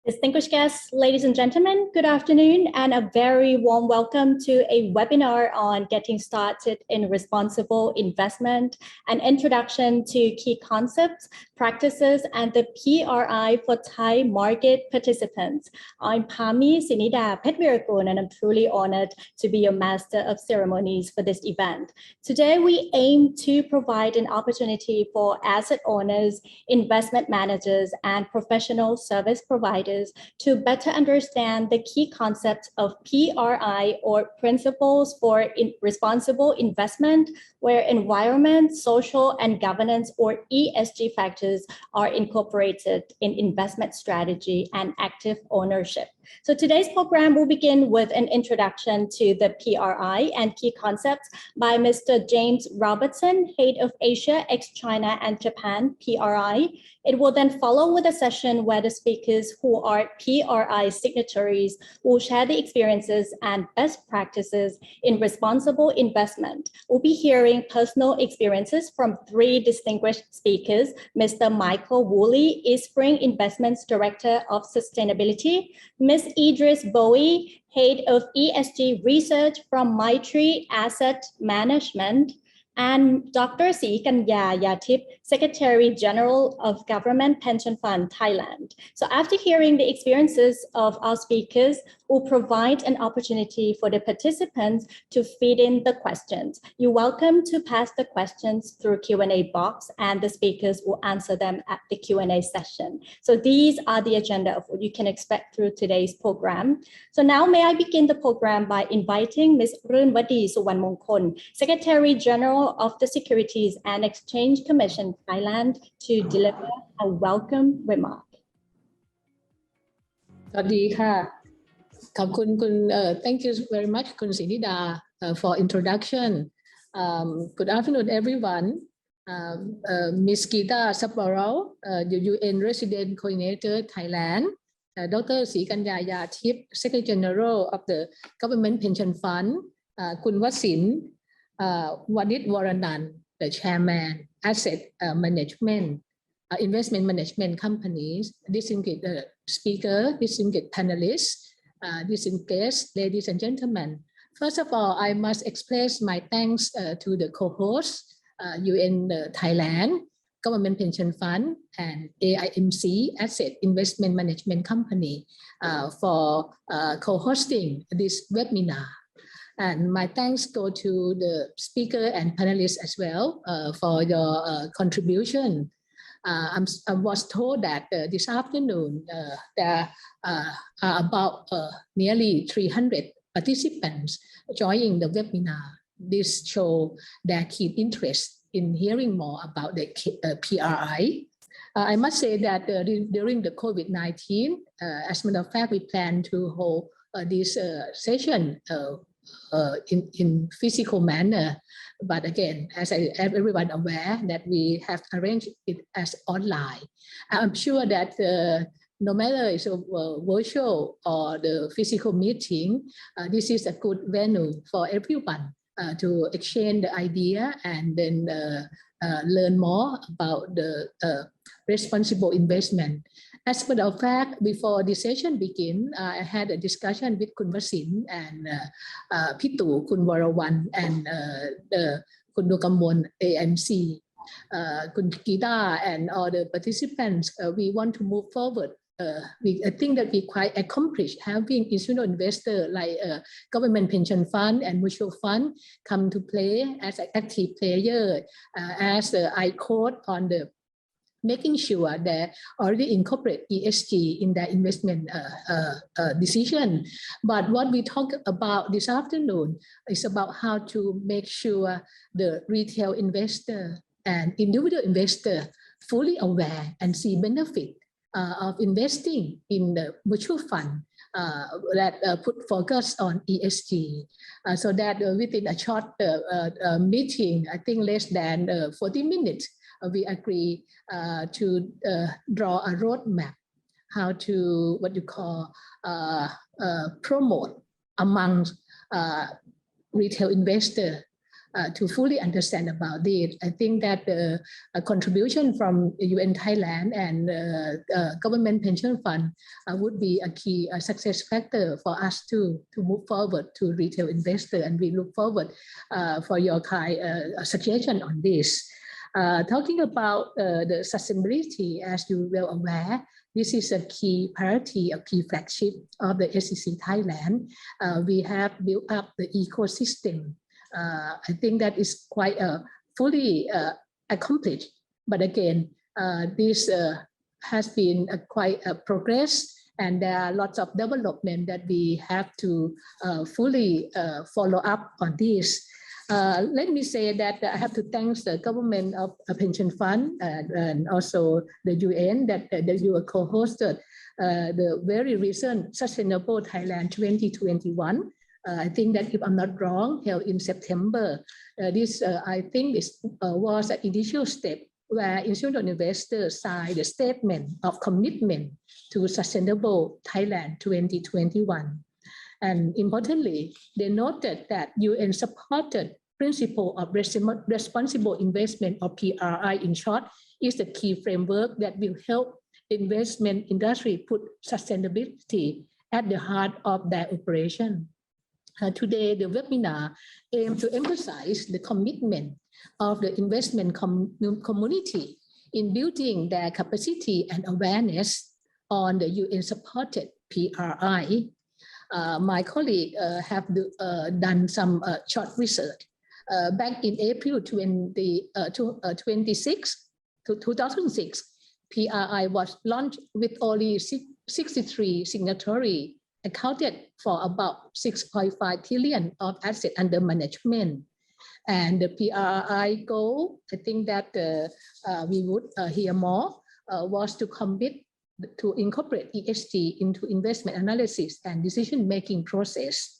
Distinguished guests, ladies and gentlemen, good afternoon and a very warm welcome to a webinar on getting started in responsible investment, an introduction to key concepts, practices, and the PRI for Thai market participants. I'm Pami Sinida Petvirakul, and I'm truly honored to be your master of ceremonies for this event. Today, we aim to provide an opportunity for asset owners, investment managers, and professional service providers to better understand the key concepts of PRI or Principles for Responsible Investment, where environment, social, and governance or ESG factors are incorporated in investment strategy and active ownership. So today's program will begin with an introduction to the PRI and key concepts by Mr. James Robertson, Head of Asia, ex-China and Japan, PRI. It will then follow with a session where the speakers who are PRI signatories will share the experiences and best practices in responsible investment. We'll be hearing personal experiences from three distinguished speakers, Mr. Michael Woolley, Eastspring Investments Director of Sustainability, Ms. Idris Bowie, Head of ESG Research from Maitri Asset Management, and Dr. Sikanya Yatip, Secretary General of Government Pension Fund, Thailand. So after hearing the experiences of our speakers, we'll provide an opportunity for the participants to feed in the questions. You're welcome to pass the questions through Q&A box, and the speakers will answer them at the Q&A session. So these are the agenda of what you can expect through today's program. So now may I begin the program by inviting Ms. Runwadi Suwanmongkol, Secretary General of the Securities and Exchange Commission, Thailand, to deliver a welcome remark. สวัสดีค่ะขอบคุณคุณ thank you very much คุณศรีนิดา for introduction. Good afternoon everyone. Ms. Gita Saparao, the UN Resident Coordinator Thailand, Dr. Sikanya Yatip, Secretary General of the Government Pension Fund, คุณวสินทร์ วณิชวรนันท์ the Chairman Asset Management Investment Management Companies, distinguished speaker, distinguished panelists, distinguished guests, ladies and gentlemen. First of all, I must express my thanks to the co-hosts, UN Thailand, Government Pension Fund, and AIMC Asset Investment Management Company for co-hosting this webinar. And my thanks go to the speaker and panelists as well for your contribution. I was told that this afternoon there are about nearly 300 participants joining the webinar. This shows their keen interest in hearing more about the PRI. I must say that during the COVID-19, as a matter of fact, we plan to hold this session in physical manner. But again, as everyone aware that we have arranged it as online. I'm sure that no matter it's a virtual or the physical meeting, this is a good venue for everyone to exchange the idea and then learn more about the responsible investment. As a matter of fact, before the session begin, I had a discussion with Kun Vasin and Pitu, Kun Warawan, and Kun Nukamon AMC, Kun Gita, and all the participants. We want to move forward. I think that we quite accomplished having institutional investor like government pension fund and mutual fund come to play as an active player, as I quote on the making sure they already incorporate ESG in their investment decision. But what we talk about this afternoon is about how to make sure the retail investor and individual investor fully aware and see benefit of investing in the mutual fund that put focus on ESG. So that within a short meeting, I think less than 40 minutes, we agree to draw a roadmap how to what you call promote among retail investor to fully understand about it. I think that the contribution from UN Thailand and government pension fund would be a key success factor for us to move forward to retail investor, and we look forward for your suggestion on this. Talking about the sustainability, as you well aware, this is a key priority, a key flagship of the SEC Thailand. We have built up the ecosystem. I think that is quite fully accomplished. But again, this has been quite a progress, and there are lots of development that we have to fully follow up on this. Let me say that I have to thank the government of a pension fund and also the UN that you co-hosted the very recent Sustainable Thailand 2021. I think that if I'm not wrong, held in September. This I think this was an initial step where institutional investors signed a statement of commitment to Sustainable Thailand 2021. And importantly, they noted that UN supported principle of responsible investment, or PRI in short, is the key framework that will help investment industry put sustainability at the heart of their operation. Today, the webinar aims to emphasize the commitment of the investment community in building their capacity and awareness on the UN-supported PRI. My colleague have done some short research. Back in April 2006, PRI was launched with only 63 signatories, accounted for about 6.5 trillion of assets under management. And the PRI goal, I think that we would hear more, was to commit to incorporate ESG into investment analysis and decision-making process.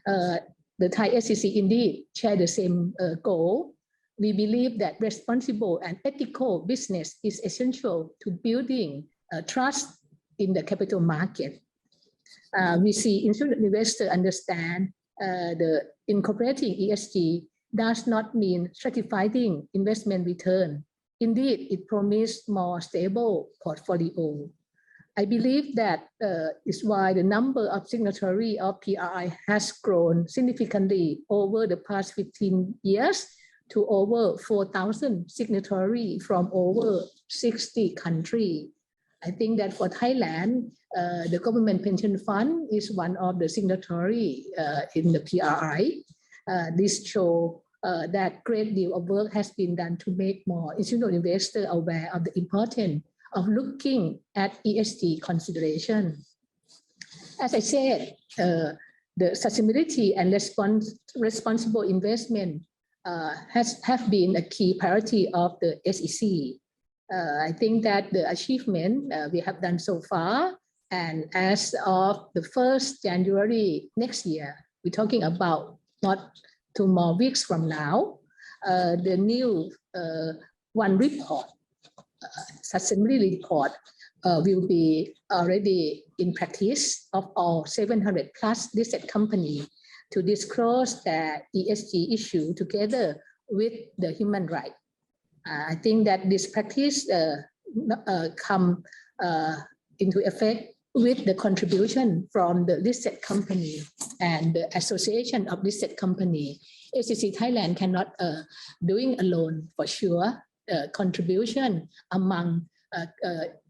The Thai SEC indeed share the same goal. We believe that responsible and ethical business is essential to building trust in the capital market. We see institutional investors understand the incorporating ESG does not mean stratifying investment return. Indeed, it promises more stable portfolio. I believe that is why the number of signatories of PRI has grown significantly over the past 15 years to over 4,000 signatories from over 60 countries. I think that for Thailand, the government pension fund is one of the signatories in the PRI. This shows that great deal of work has been done to make more institutional investors aware of the importance of looking at ESG consideration. As I said, the sustainability and responsible investment have been a key priority of the SEC. I think that the achievement we have done so far, and as of the 1st January next year, we're talking about not 2 more weeks from now, the new one report, sustainability report, will be already in practice of all 700 plus listed companies to disclose their ESG issue together with the human rights. I think that this practice come into effect with the contribution from the listed company and the association of listed company. SEC Thailand cannot doing alone for sure. Contribution among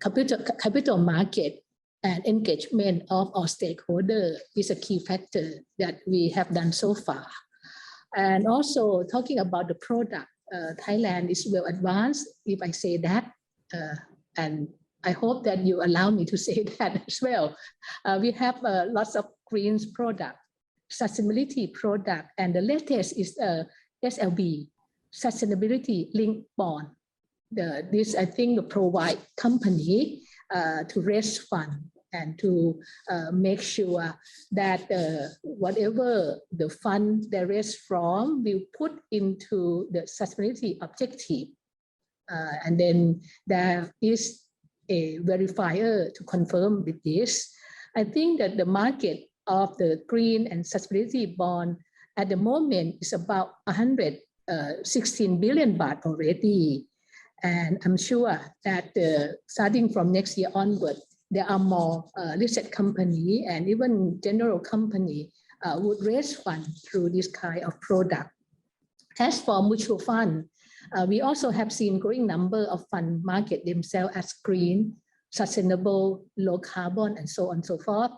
capital market and engagement of our stakeholders is a key factor that we have done so far. And also talking about the product, Thailand is well advanced, if I say that, and I hope that you allow me to say that as well. We have lots of green product, sustainability product, and the latest is SLB, Sustainability Linked Bond. This, I think, provide company to raise fund and to make sure that whatever the fund they raise from will put into the sustainability objective. And then there is a verifier to confirm with this. I think that the market of the green and sustainability bond at the moment is about 100 16 billion baht already. And I'm sure that starting from next year onward, there are more listed company and even general company would raise funds through this kind of product. As for mutual fund, we also have seen growing number of fund market themselves as green, sustainable, low carbon, and so on and so forth.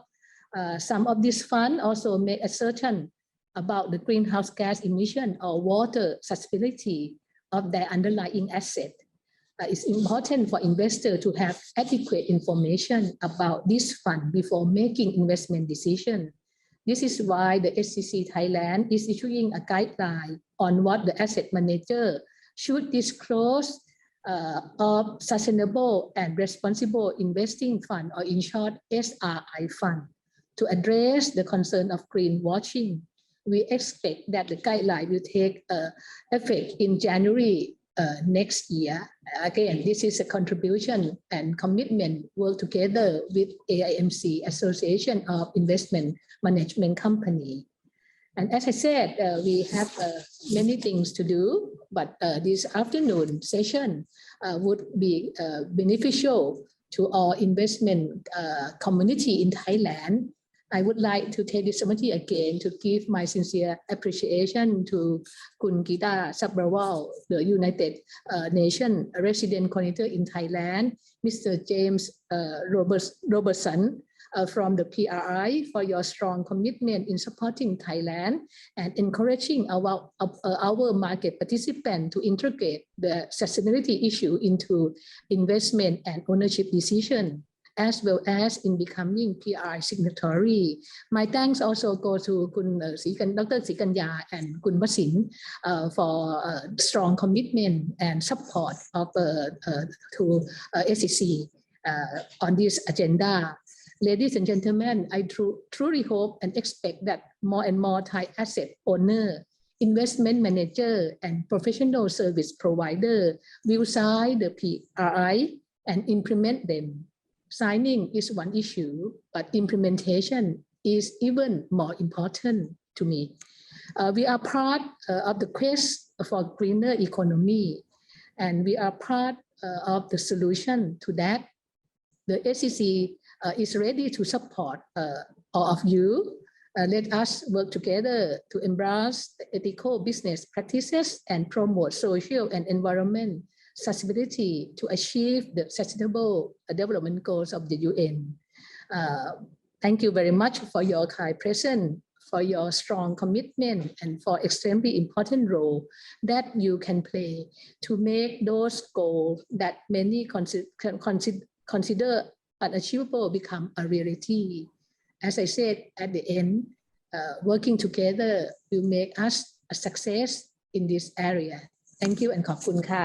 Some of these funds also make assertion about the greenhouse gas emission or water sustainability of their underlying asset. It's important for investors to have adequate information about this fund before making investment decision. This is why the SCC Thailand is issuing a guideline on what the asset manager should disclose of sustainable and responsible investing fund, or in short, SRI fund, to address the concern of greenwashing. We expect that the guideline will take effect in January next year. Again, this is a contribution and commitment work together with AIMC, Association of Investment Management Company. And as I said, we have many things to do, but this afternoon session would be beneficial to our investment community in Thailand. I would like to take this opportunity again to give my sincere appreciation to Kun Gita Sabrawal, the United Nations Resident Coordinator in Thailand, Mr. James Robertson from the PRI for your strong commitment in supporting Thailand and encouraging our market participants to integrate the sustainability issue into investment and ownership decision, as well as in becoming PRI signatory. My thanks also go to Dr. Sikanya and Kun Basin for strong commitment and support of to SCC on this agenda. Ladies and gentlemen, I truly hope and expect that more and more Thai asset owner, investment manager, and professional service provider will sign the PRI and implement them. Signing is one issue, but implementation is even more important to me. We are part of the quest for greener economy, and we are part of the solution to that. The SCC is ready to support all of you. Let us work together to embrace ethical business practices and promote social and environment sustainability to achieve the sustainable development goals of the UN. Thank you very much for your kind presence, for your strong commitment, and for extremely important role that you can play to make those goals that many consider unachievable become a reality. As I said at the end, working together will make us a success in this area. Thank you and ขอบคุณค่ะ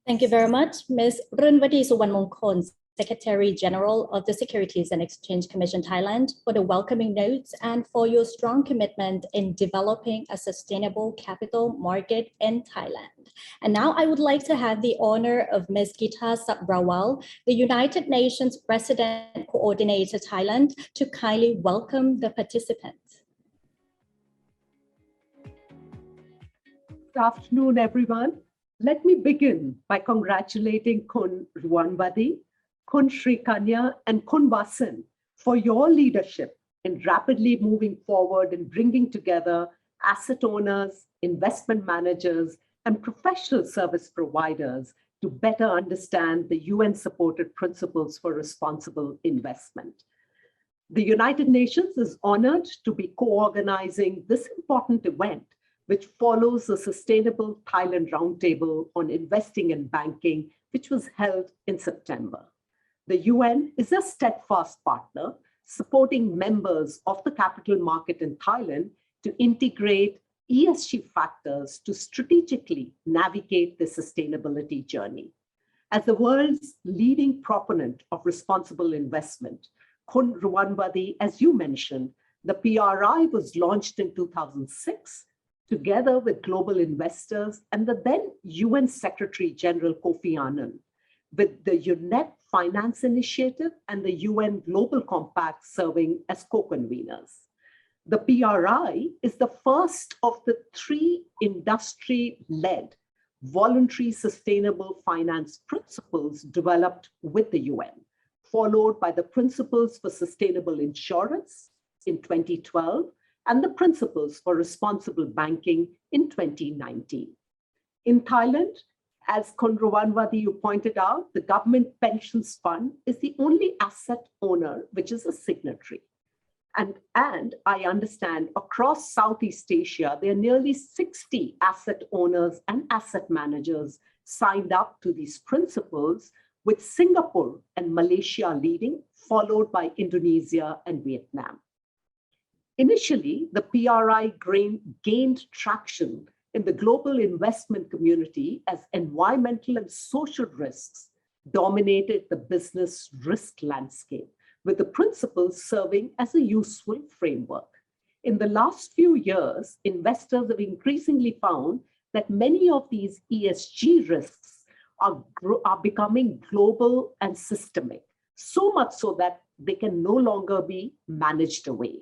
Thank you very much, Ms. Runwadi Suwanmongkol, Secretary General of the Securities and Exchange Commission Thailand, for the welcoming notes and for your strong commitment in developing a sustainable capital market in Thailand. And now I would like to have the honor of Ms. Gita Sabrawal, the United Nations Resident Coordinator Thailand, to kindly welcome the participants. Good afternoon, everyone. Let me begin by congratulating Kun Ruanwadi, Kun Srikanya, and Kun Vasan for your leadership in rapidly moving forward and bringing together asset owners, investment managers, and professional service providers to better understand the UN-supported principles for responsible investment. The United Nations is honored to be co-organizing this important event, which follows the Sustainable Thailand Roundtable on Investing and Banking, which was held in September. The UN is a steadfast partner, supporting members of the capital market in Thailand to integrate ESG factors to strategically navigate the sustainability journey. As the world's leading proponent of responsible investment, Kun Ruanwadi, as you mentioned, the PRI was launched in 2006, together with global investors and the then UN Secretary General Kofi Annan, with the UNEP Finance Initiative and the UN Global Compact serving as co-conveners. The PRI is the first of the 3 industry-led voluntary sustainable finance principles developed with the UN, followed by the Principles for Sustainable Insurance in 2012 and the Principles for Responsible Banking in 2019. In Thailand, as Khun Ruwanwadi, you pointed out, the Government Pensions Fund is the only asset owner which is a signatory. And I understand across Southeast Asia, there are nearly 60 asset owners and asset managers signed up to these principles, with Singapore and Malaysia leading, followed by Indonesia and Vietnam. Initially, the PRI gained traction in the global investment community as environmental and social risks dominated the business risk landscape, with the principles serving as a useful framework. In the last few years, investors have increasingly found that many of these ESG risks are becoming global and systemic, so much so that they can no longer be managed away.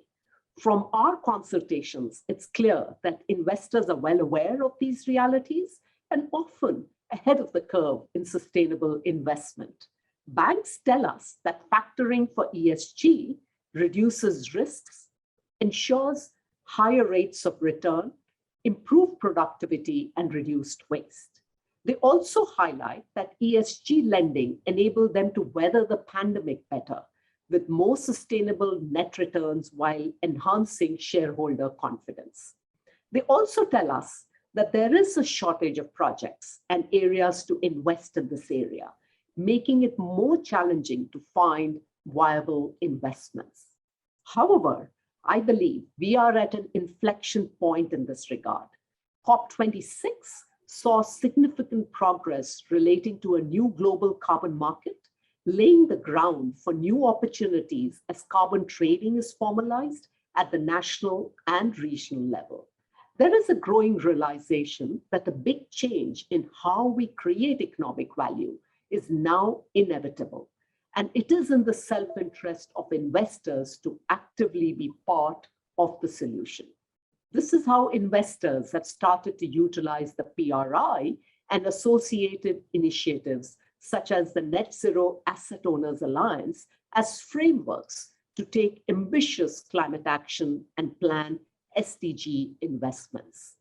From our consultations, it's clear that investors are well aware of these realities and often ahead of the curve in sustainable investment. Banks tell us that factoring for ESG reduces risks, ensures higher rates of return, improved productivity, and reduced waste. They also highlight that ESG lending enabled them to weather the pandemic better, with more sustainable net returns while enhancing shareholder confidence. They also tell us that there is a shortage of projects and areas to invest in this area, making it more challenging to find viable investments. However, I believe we are at an inflection point in this regard. COP26 saw significant progress relating to a new global carbon market, laying the ground for new opportunities as carbon trading is formalized at the national and regional level. There is a growing realization that a big change in how we create economic value is now inevitable, and it is in the self-interest of investors to actively be part of the solution. This is how investors have started to utilize the PRI and associated initiatives such as the Net Zero Asset Owners Alliance as frameworks to take ambitious climate action and plan SDG investments.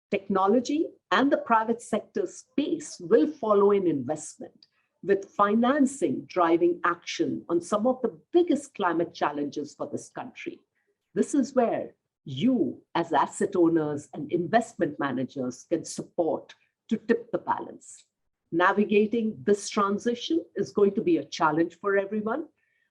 Technology and the private sector space will follow in investment, with financing driving action on some of the biggest climate challenges for this country. This is where you, as asset owners and investment managers, can support to tip the balance. Navigating this transition is going to be a challenge for everyone.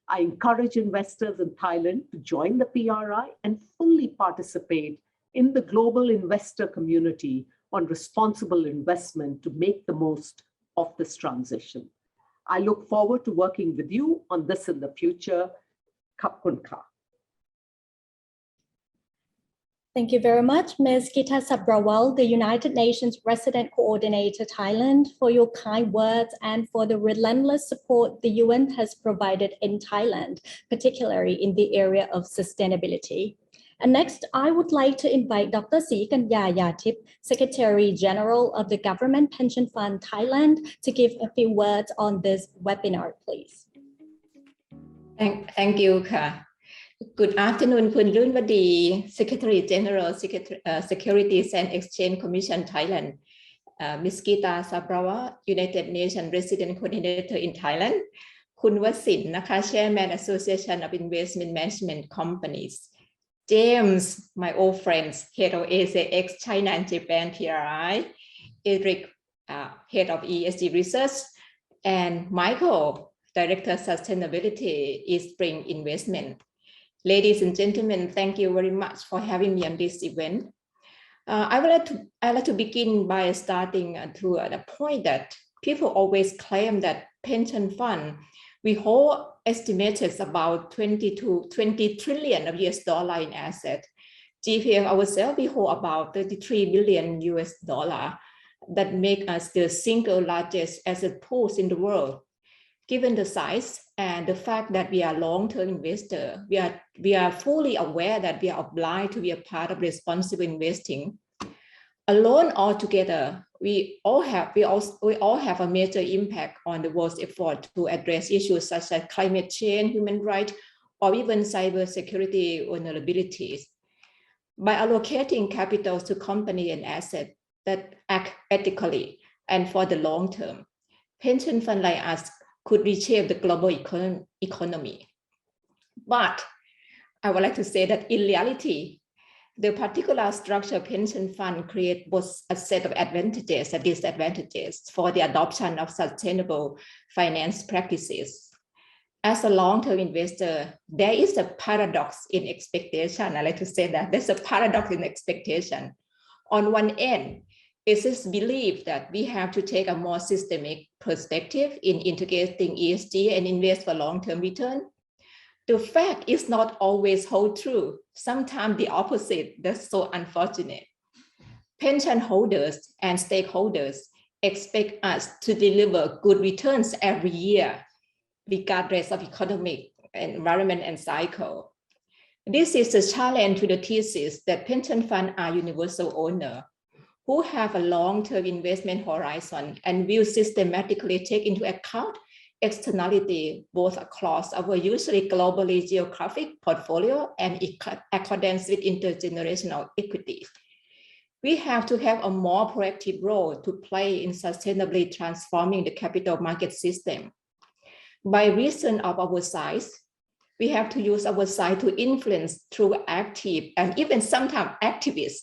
I encourage investors in Thailand to join the PRI and fully participate in the global investor community on responsible investment to make the most of this transition. I look forward to working with you on this in the future. Khap Khun Kha. Thank you very much, Ms. Gita Sabrawal, the United Nations Resident Coordinator Thailand, for your kind words and for the relentless support the UN has provided in Thailand, particularly in the area of sustainability. And next, I would like to invite Dr. Srikanya Yatip, Secretary General of the Government Pension Fund Thailand, to give a few words on this webinar, please. Thank you, Ka. Good afternoon, Khun Runwadi, Secretary General, Securities and Exchange Commission Thailand, Ms. Gita Sabrawal, United Nations Resident Coordinator in Thailand, Khun Wasin, Chairman Association of Investment Management Companies, James, my old friends, Head of ASX China and Japan PRI, Eric, Head of ESG Research, and Michael, Director Sustainability, Eastspring Investment. Ladies and gentlemen, thank you very much for having me on this event. I would like to begin by starting to the point that people always claim that pension fund, we hold estimated about 20 trillion of US dollar in asset. GPF ourselves, we hold about 33 billion US dollar that make us the single largest asset pools in the world. Given the size and the fact that we are long-term investor, we are fully aware that we are obliged to be a part of responsible investing. Alone altogether, we all have a major impact on the world's effort to address issues such as climate change, human rights, or even cybersecurity vulnerabilities. By allocating capital to companies and assets that act ethically and for the long term, pension funds like us could reshape the global economy. But I would like to say that in reality, the particular structure pension fund create both a set of advantages and disadvantages for the adoption of sustainable finance practices. As a long-term investor, there is a paradox in expectation. I like to say that there's a paradox in expectation. On one end, it is believed that we have to take a more systemic perspective in integrating ESG and invest for long-term return. The fact is not always hold true. Sometimes the opposite. That's so unfortunate. Pension holders and stakeholders expect us to deliver good returns every year, regardless of economic environment and cycle. This is a challenge to the thesis that pension funds are universal owners who have a long-term investment horizon and will systematically take into account externality both across our usually globally geographic portfolio and in accordance with intergenerational equity. We have to have a more proactive role to play in sustainably transforming the capital market system. By reason of our size, we have to use our size to influence through active and even sometimes activist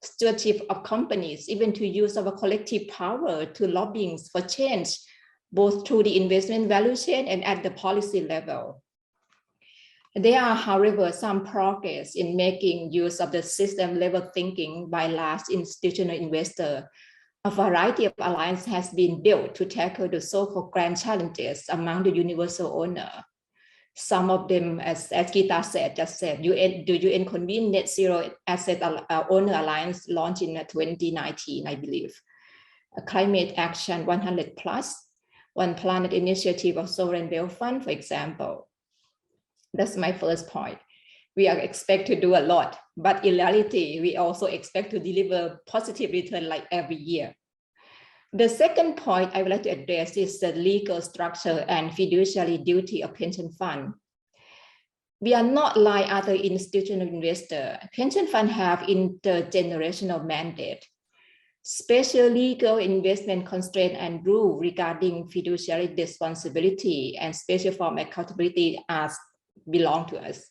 stewardship of companies, even to use our collective power to lobbying for change, both through the investment value chain and at the policy level. There are, however, some progress in making use of the system level thinking by large institutional investors. A variety of alliances has been built to tackle the so-called grand challenges among the universal owner. Some of them, as Gita just said, the UN convened Net Zero Asset Owner Alliance launched in 2019, I believe. A Climate Action 100 Plus, One Planet Initiative of Sovereign Wealth Fund, for example. That's my first point. We are expected to do a lot, but in reality, we also expect to deliver positive return like every year. The second point I would like to address is the legal structure and fiduciary duty of pension fund. We are not like other institutional investors. Pension funds have intergenerational mandate. Special legal investment constraint and rule regarding fiduciary responsibility and special form accountability belong to us.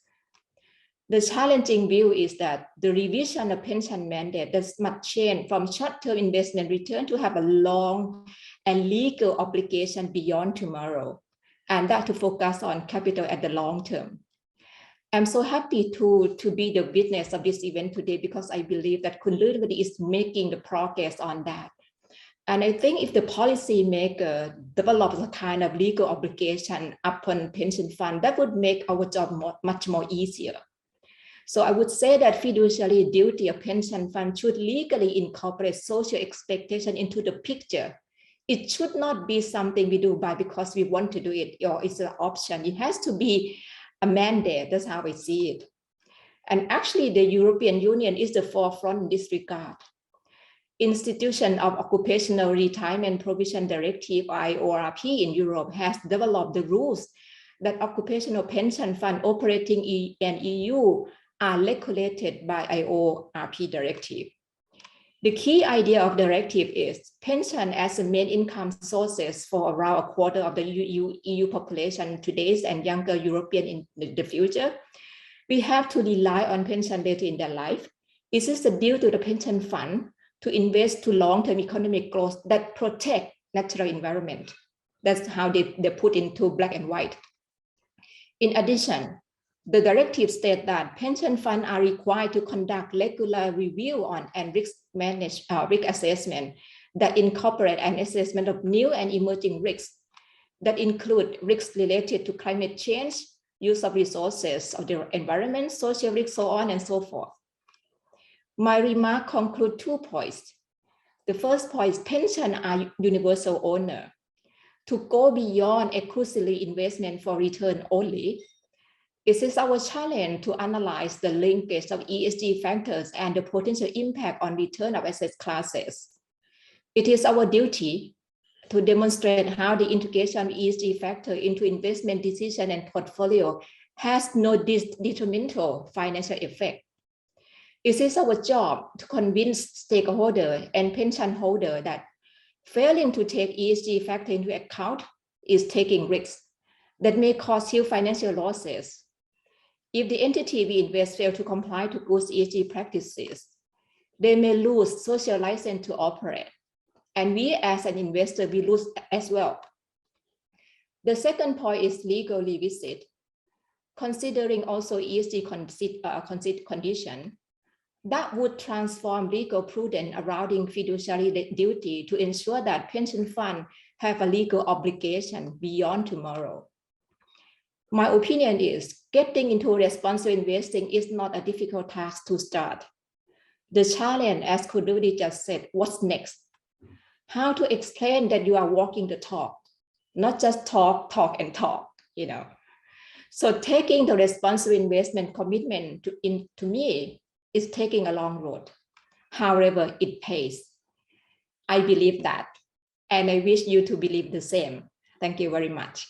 The challenging view is that the revision of pension mandate does not change from short-term investment return to have a long and legal obligation beyond tomorrow, and that to focus on capital at the long term. I'm so happy to be the witness of this event today because I believe that Khun Lunwadi is making the progress on that. And I think if the policymaker develops a kind of legal obligation upon pension fund, that would make our job much more easier. So I would say that fiduciary duty of pension fund should legally incorporate social expectation into the picture. It should not be something we do because we want to do it or it's an option. It has to be a mandate. That's how I see it. And actually the European Union is the forefront in this regard. Institution of Occupational Retirement Provision Directive, IORP in Europe, has developed the rules that occupational pension fund operating in EU are regulated by IORP directive. The key idea of directive is pension as a main income sources for around a quarter of the EU population today and younger European in the future. We have to rely on pension later in their life. It is the due to the pension fund to invest to long-term economic growth that protect natural environment. That's how they put into black and white. In addition, the directive states that pension funds are required to conduct regular review on and risk assessment that incorporate an assessment of new and emerging risks that include risks related to climate change, use of resources of the environment, social risks, so on and so forth. My remark conclude 2 points. The first point is pension are universal owner. to go beyond exclusively investment for return only. It is our challenge to analyze the linkage of ESG factors and the potential impact on return of asset classes. It is our duty to demonstrate how the integration of ESG factor into investment decision and portfolio has no detrimental financial effect. It is our job to convince stakeholders and pension holders that failing to take ESG factor into account is taking risks that may cause you financial losses. If the entity we invest fail to comply to good ESG practices, they may lose social license to operate. And we as an investor, we lose as well. The second point is legal revisit. Considering also ESG condition, that would transform legal prudence around fiduciary duty to ensure that pension funds have a legal obligation beyond tomorrow. My opinion is getting into responsible investing is not a difficult task to start. The challenge, as Kududi just said, what's next? How to explain that you are walking the talk, not just talk, you know. So taking the responsible investment commitment to me is taking a long road. However, it pays. I believe that, and I wish you to believe the same. Thank you very much.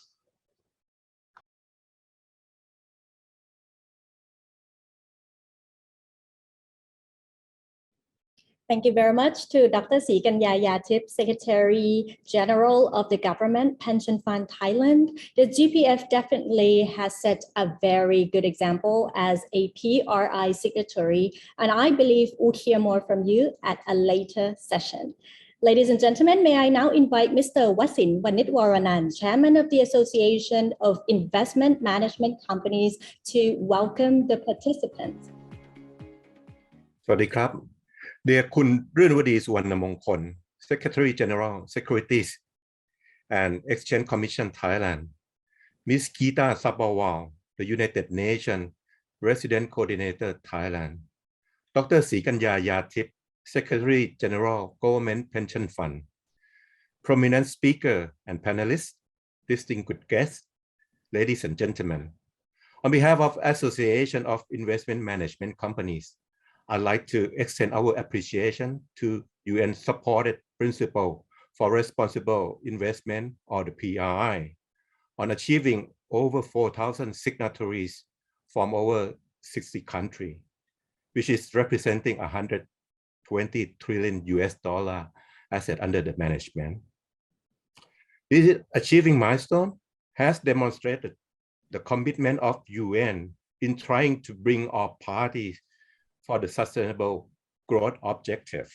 Thank you very much to Dr. Srikanya Yatip, Secretary General of the Government Pension Fund Thailand. The GPF definitely has set a very good example as a PRI signatory, and I believe we'll hear more from you at a later session. Ladies and gentlemen, may I now invite Mr. Wasin Wanitwaranan, Chairman of the Association of Investment Management Companies, to welcome the participants. สวัสดีครับ Dear คุณรื่นวดี สุวรรณมงคล Secretary General Securities and Exchange Commission Thailand, Ms. Geeta Sabharwal, the United Nations Resident Coordinator Thailand, Dr. Srikanya Yatip, Secretary General Government Pension Fund, prominent speaker and panelists, distinguished guests, ladies and gentlemen. On behalf of Association of Investment Management Companies, I'd like to extend our appreciation to UN-supported Principles for Responsible Investment, or the PRI, on achieving over 4,000 signatories from over 60 countries, which is representing $120 trillion asset under the management. This achieving milestone has demonstrated the commitment of UN in trying to bring all parties for the sustainable growth objective.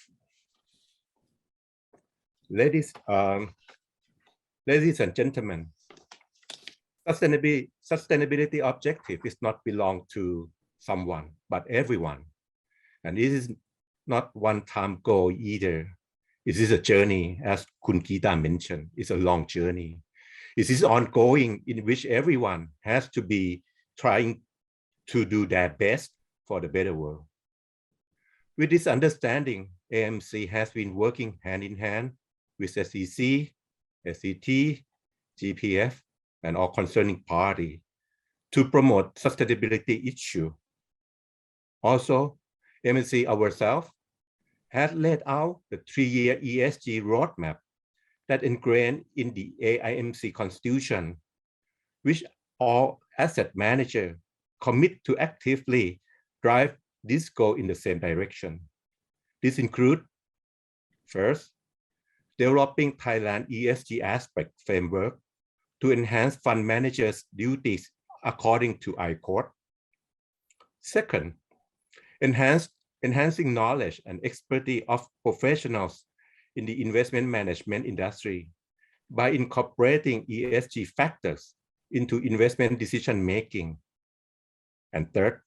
Ladies and gentlemen, sustainability objective is not belong to someone, but everyone. And it is not one-time goal either. It is a journey, as Kun Geeta mentioned. It's a long journey. It is ongoing, in which everyone has to be trying to do their best for the better world. With this understanding, AMC has been working hand in hand with SEC, SET, GPF, and all concerning parties to promote sustainability issue. Also, AMC ourselves has laid out the 3-year ESG roadmap that ingrained in the AIMC Constitution, which all asset managers commit to actively drive this goal in the same direction. This includes, first, developing Thailand ESG aspect framework to enhance fund managers' duties according to ICORD. Second, enhancing knowledge and expertise of professionals in the investment management industry by incorporating ESG factors into investment decision making. And third,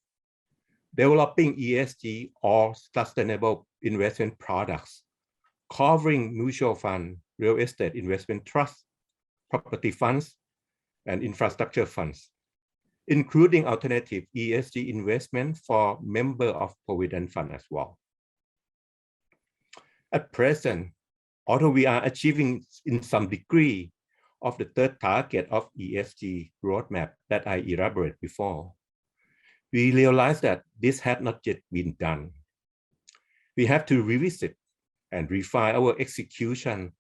developing ESG or sustainable investment products covering mutual fund, real estate investment trusts, property funds, and infrastructure funds, including alternative ESG investment for member of Provident Fund as well. At present, although we are achieving in some degree of the third target of Esg Roadmap that I elaborated before, we realized that this had not yet been done. We have to revisit and refine our execution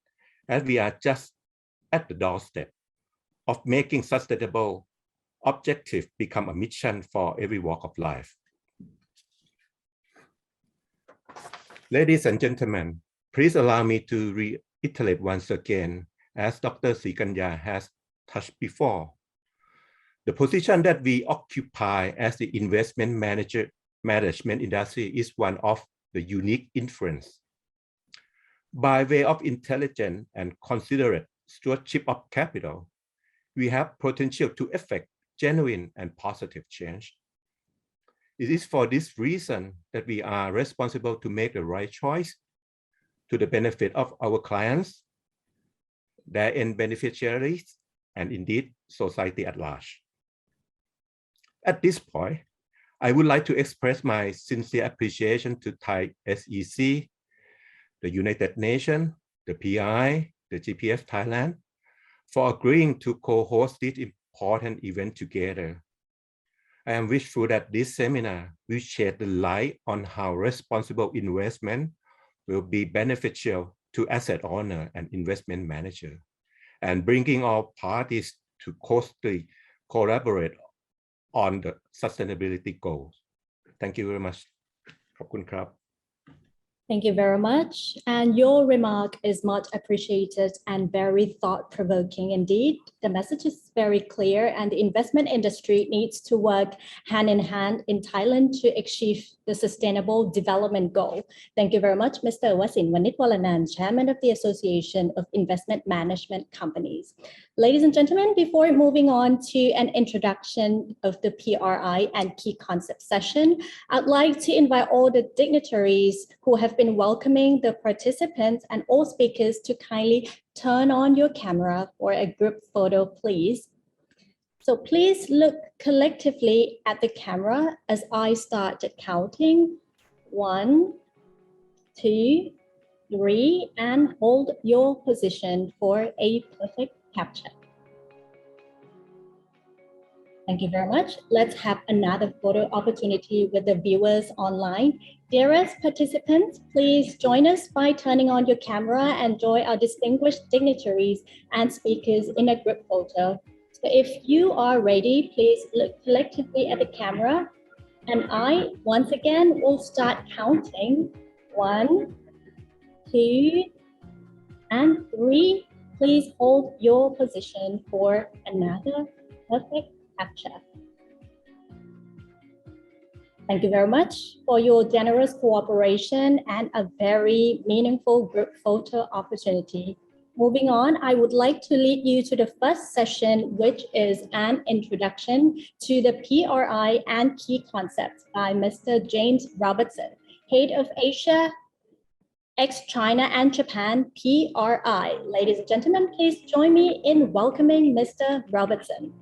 as we are just at the doorstep of making sustainable objectives become a mission for every walk of life. Ladies and gentlemen, please allow me to reiterate once again, as Dr. Srikanya has touched before. The position that we occupy as the investment management industry is one of the unique influence. By way of intelligent and considerate stewardship of capital, we have potential to effect genuine and positive change. It is for this reason that we are responsible to make the right choice to the benefit of our clients, their end beneficiaries, and indeed society at large. At this point, I would like to express my sincere appreciation to Thai SEC, the United Nations, the PI, the GPF Thailand, for agreeing to co-host this important event together. I am wishful that this seminar will shed the light on how responsible investment will be beneficial to asset owner and investment manager, and bringing all parties to closely collaborate on the sustainability goals. Thank you very much. ขอบคุณครับ Thank you very much. And your remark is much appreciated and very thought-provoking indeed. The message is very clear, and the investment industry needs to work hand in hand in Thailand to achieve the sustainable development goal. Thank you very much, Mr. Wasin Wanitwalanan, Chairman of the Association of Investment Management Companies. Ladies and gentlemen, before moving on to an introduction of the PRI and key concept session, I'd like to invite all the dignitaries who have been welcoming the participants and all speakers to kindly turn on your camera for a group photo, please. So please look collectively at the camera as I start counting. 1, 2, 3, and hold your position for a perfect capture. Thank you very much. Let's have another photo opportunity with the viewers online. Dearest participants, please join us by turning on your camera and join our distinguished dignitaries and speakers in a group photo. So if you are ready, please look collectively at the camera, and I, once again, will start counting. 1, 2, and 3. Please hold your position for another perfect capture. Thank you very much for your generous cooperation and a very meaningful group photo opportunity. Moving on, I would like to lead you to the first session, which is an introduction to the PRI and key concepts by Mr. James Robertson, Head of Asia, ex-China and Japan, PRI. Ladies and gentlemen, please join me in welcoming Mr. Robertson.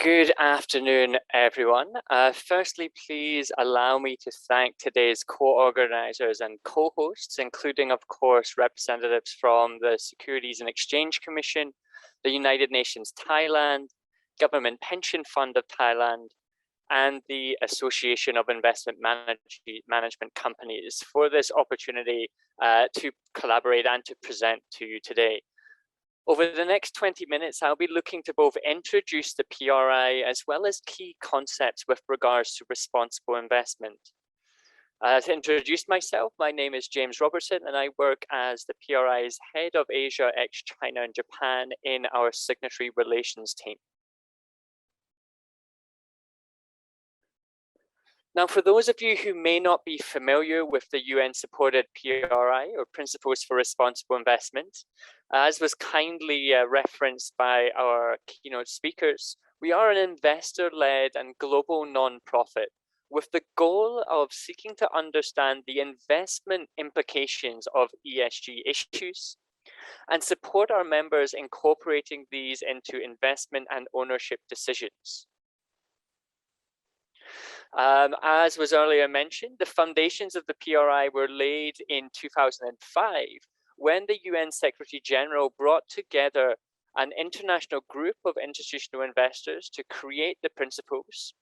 Good afternoon, everyone. Firstly, please allow me to thank today's co-organizers and co-hosts, including, of course, representatives from the Securities and Exchange Commission, the United Nations Thailand, Government Pension Fund of Thailand, and the Association of Investment Management Companies for this opportunity to collaborate and to present to you today. Over the next 20 minutes, I'll be looking to both introduce the PRI as well as key concepts with regards to responsible investment. To introduce myself, my name is James Robertson, and I work as the PRI's Head of Asia, ex-China and Japan in our Signatory Relations team. Now, for those of you who may not be familiar with the UN-supported PRI, or Principles for Responsible Investment, as was kindly referenced by our keynote speakers, we are an investor-led and global non-profit with the goal of seeking to understand the investment implications of ESG issues and support our members incorporating these into investment and ownership decisions. As was earlier mentioned, the foundations of the PRI were laid in 2005 when the UN Secretary General brought together an international group of institutional investors to create the principles.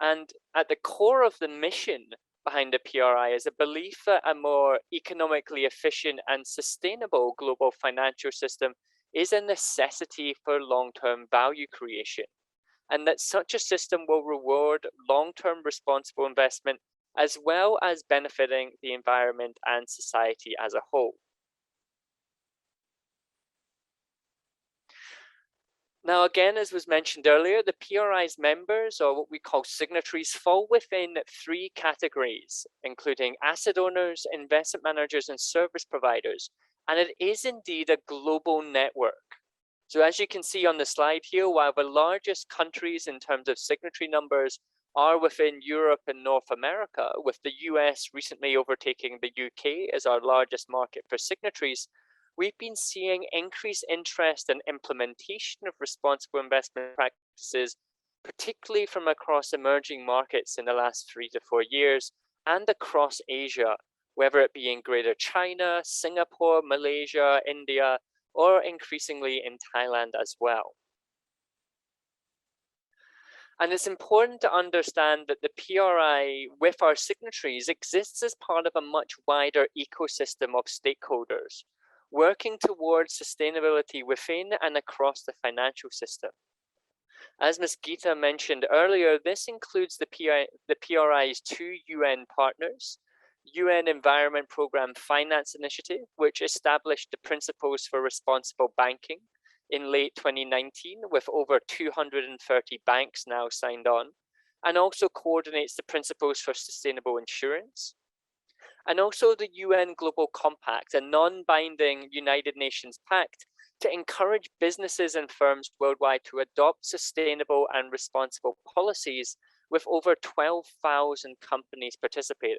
And at the core of the mission behind the PRI is a belief that a more economically efficient and sustainable global financial system is a necessity for long-term value creation, and that such a system will reward long-term responsible investment as well as benefiting the environment and society as a whole. Now, again, as was mentioned earlier, the PRI's members, or what we call signatories, fall within three categories, including asset owners, investment managers, and service providers. And it is indeed a global network. So as you can see on the slide here, while the largest countries in terms of signatory numbers are within Europe and North America, with the US recently overtaking the UK as our largest market for signatories, we've been seeing increased interest and implementation of responsible investment practices, particularly from across emerging markets in the last 3 to 4 years and across Asia, whether it be in Greater China, Singapore, Malaysia, India, or increasingly in Thailand as well. And it's important to understand that the PRI with our signatories exists as part of a much wider ecosystem of stakeholders, working towards sustainability within and across the financial system. As Ms. Geeta mentioned earlier, this includes the PRI's 2 UN partners, UN Environment Programme Finance Initiative, which established the principles for responsible banking in late 2019 with over 230 banks now signed on, and also coordinates the principles for sustainable insurance. And also the UN Global Compact, a non-binding United Nations pact to encourage businesses and firms worldwide to adopt sustainable and responsible policies, with over 12,000 companies participating.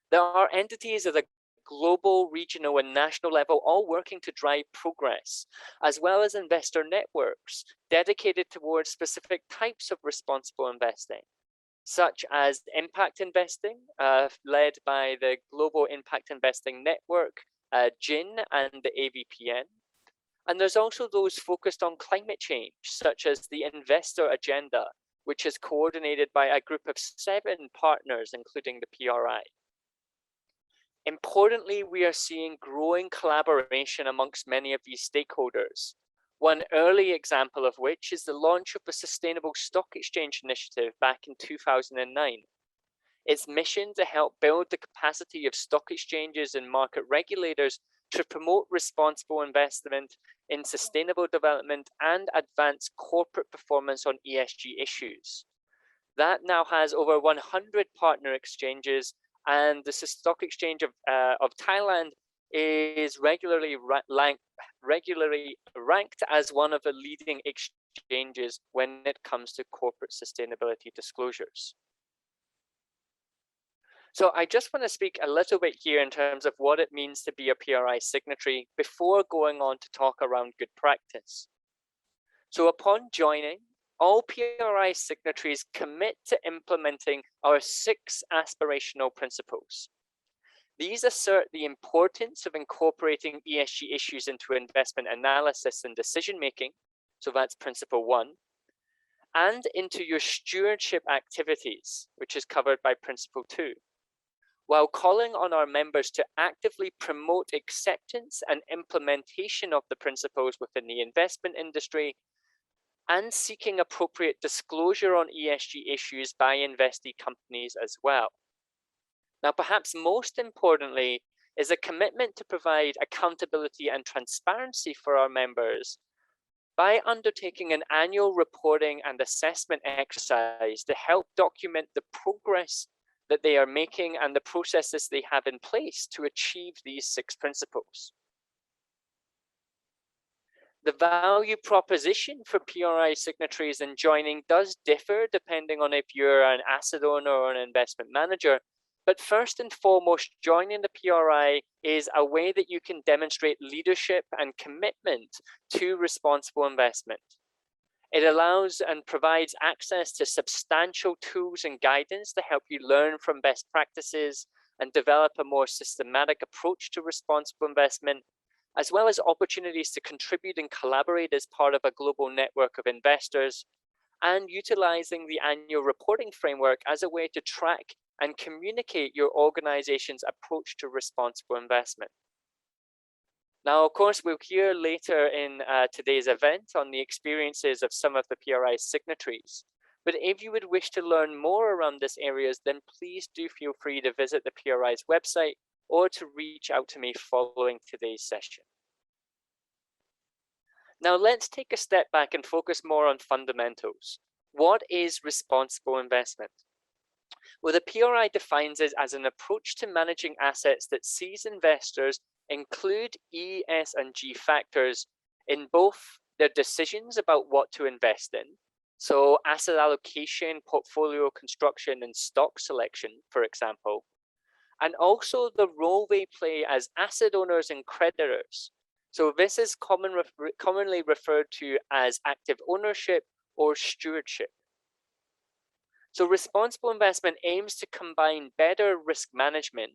There are entities at a global, regional, and national level all working to drive progress, as well as investor networks dedicated towards specific types of responsible investing, such as impact investing, led by the Global Impact Investing Network, GIN, and the AVPN. And there's also those focused on climate change, such as the Investor Agenda, which is coordinated by a group of 7 partners, including the PRI. Importantly, we are seeing growing collaboration amongst many of these stakeholders. One early example of which is the launch of the Sustainable Stock Exchange Initiative back in 2009. Its mission to help build the capacity of stock exchanges and market regulators to promote responsible investment in sustainable development and advance corporate performance on ESG issues. That now has over 100 partner exchanges, and the Stock Exchange of Thailand is regularly ranked as one of the leading exchanges when it comes to corporate sustainability disclosures. So I just want to speak a little bit here in terms of what it means to be a PRI signatory before going on to talk around good practice. So upon joining, all PRI signatories commit to implementing our 6 aspirational principles. These assert the importance of incorporating ESG issues into investment analysis and decision-making, so that's principle 1, and into your stewardship activities, which is covered by principle 2, while calling on our members to actively promote acceptance and implementation of the principles within the investment industry, and seeking appropriate disclosure on ESG issues by investee companies as well. Now, perhaps most importantly, is a commitment to provide accountability and transparency for our members by undertaking an annual reporting and assessment exercise to help document the progress that they are making and the processes they have in place to achieve these 6 principles. The value proposition for PRI signatories in joining does differ depending on if you're an asset owner or an investment manager, But first and foremost, joining the PRI is a way that you can demonstrate leadership and commitment to responsible investment. It allows and provides access to substantial tools and guidance to help you learn from best practices and develop a more systematic approach to responsible investment, as well as opportunities to contribute and collaborate as part of a global network of investors, and utilizing the annual reporting framework as a way to track and communicate your organization's approach to responsible investment. Now, of course, we'll hear later in today's event on the experiences of some of the PRI's signatories. But if you would wish to learn more around these areas, then please do feel free to visit the PRI's website or to reach out to me following today's session. Now, let's take a step back and focus more on fundamentals. What is responsible investment? Well, the PRI defines it as an approach to managing assets that sees investors include E, S, and G factors in both their decisions about what to invest in, so asset allocation, portfolio construction, and stock selection, for example, and also the role they play as asset owners and creditors. So this is commonly referred to as active ownership or stewardship. So responsible investment aims to combine better risk management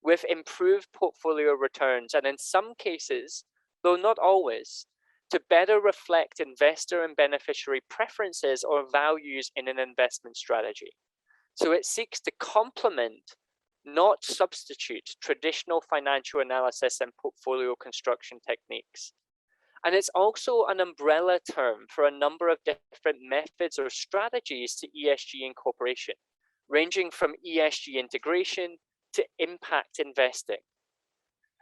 with improved portfolio returns, and in some cases, though not always, to better reflect investor and beneficiary preferences or values in an investment strategy. So it seeks to complement, not substitute, traditional financial analysis and portfolio construction techniques. And it's also an umbrella term for a number of different methods or strategies to ESG incorporation, ranging from ESG integration to impact investing.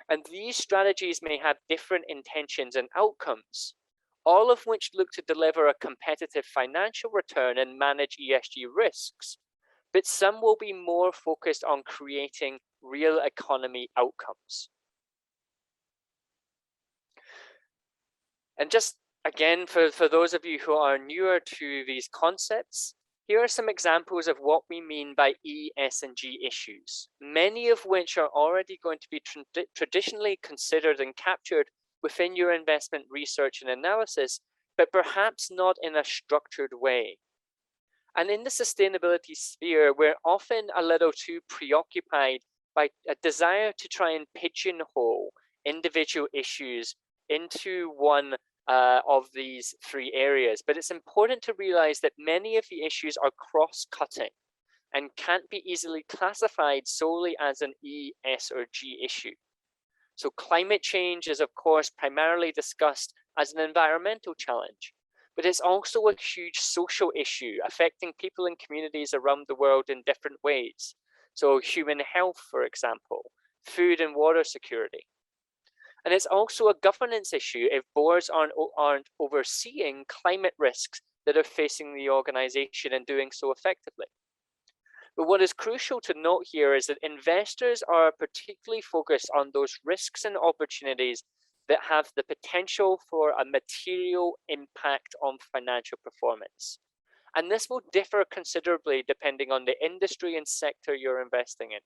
And these strategies may have different intentions and outcomes, all of which look to deliver a competitive financial return and manage ESG risks, but some will be more focused on creating real economy outcomes. And just again, for those of you who are newer to these concepts, here are some examples of what we mean by E, S, and G issues, many of which are already going to be traditionally considered and captured within your investment research and analysis, but perhaps not in a structured way. And in the sustainability sphere, we're often a little too preoccupied by a desire to try and pigeonhole individual issues into one of these three areas. But it's important to realize that many of the issues are cross-cutting and can't be easily classified solely as an E, S, or G issue. So climate change is, of course, primarily discussed as an environmental challenge, but it's also a huge social issue affecting people and communities around the world in different ways. So human health, for example, food and water security. And it's also a governance issue if boards aren't overseeing climate risks that are facing the organization and doing so effectively. But what is crucial to note here is that investors are particularly focused on those risks and opportunities that have the potential for a material impact on financial performance. And this will differ considerably depending on the industry and sector you're investing in.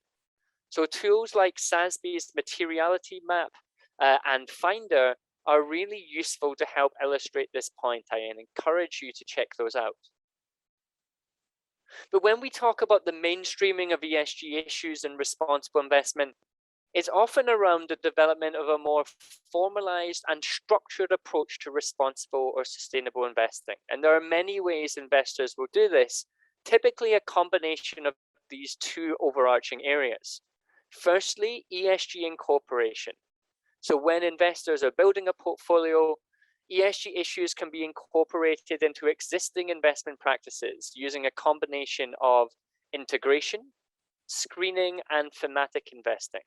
So tools like SASB's Materiality Map and Finder are really useful to help illustrate this point. I encourage you to check those out. But when we talk about the mainstreaming of ESG issues and responsible investment, it's often around the development of a more formalized and structured approach to responsible or sustainable investing. And there are many ways investors will do this, typically a combination of these two overarching areas. Firstly, ESG incorporation. So when investors are building a portfolio, ESG issues can be incorporated into existing investment practices using a combination of integration, screening, and thematic investing.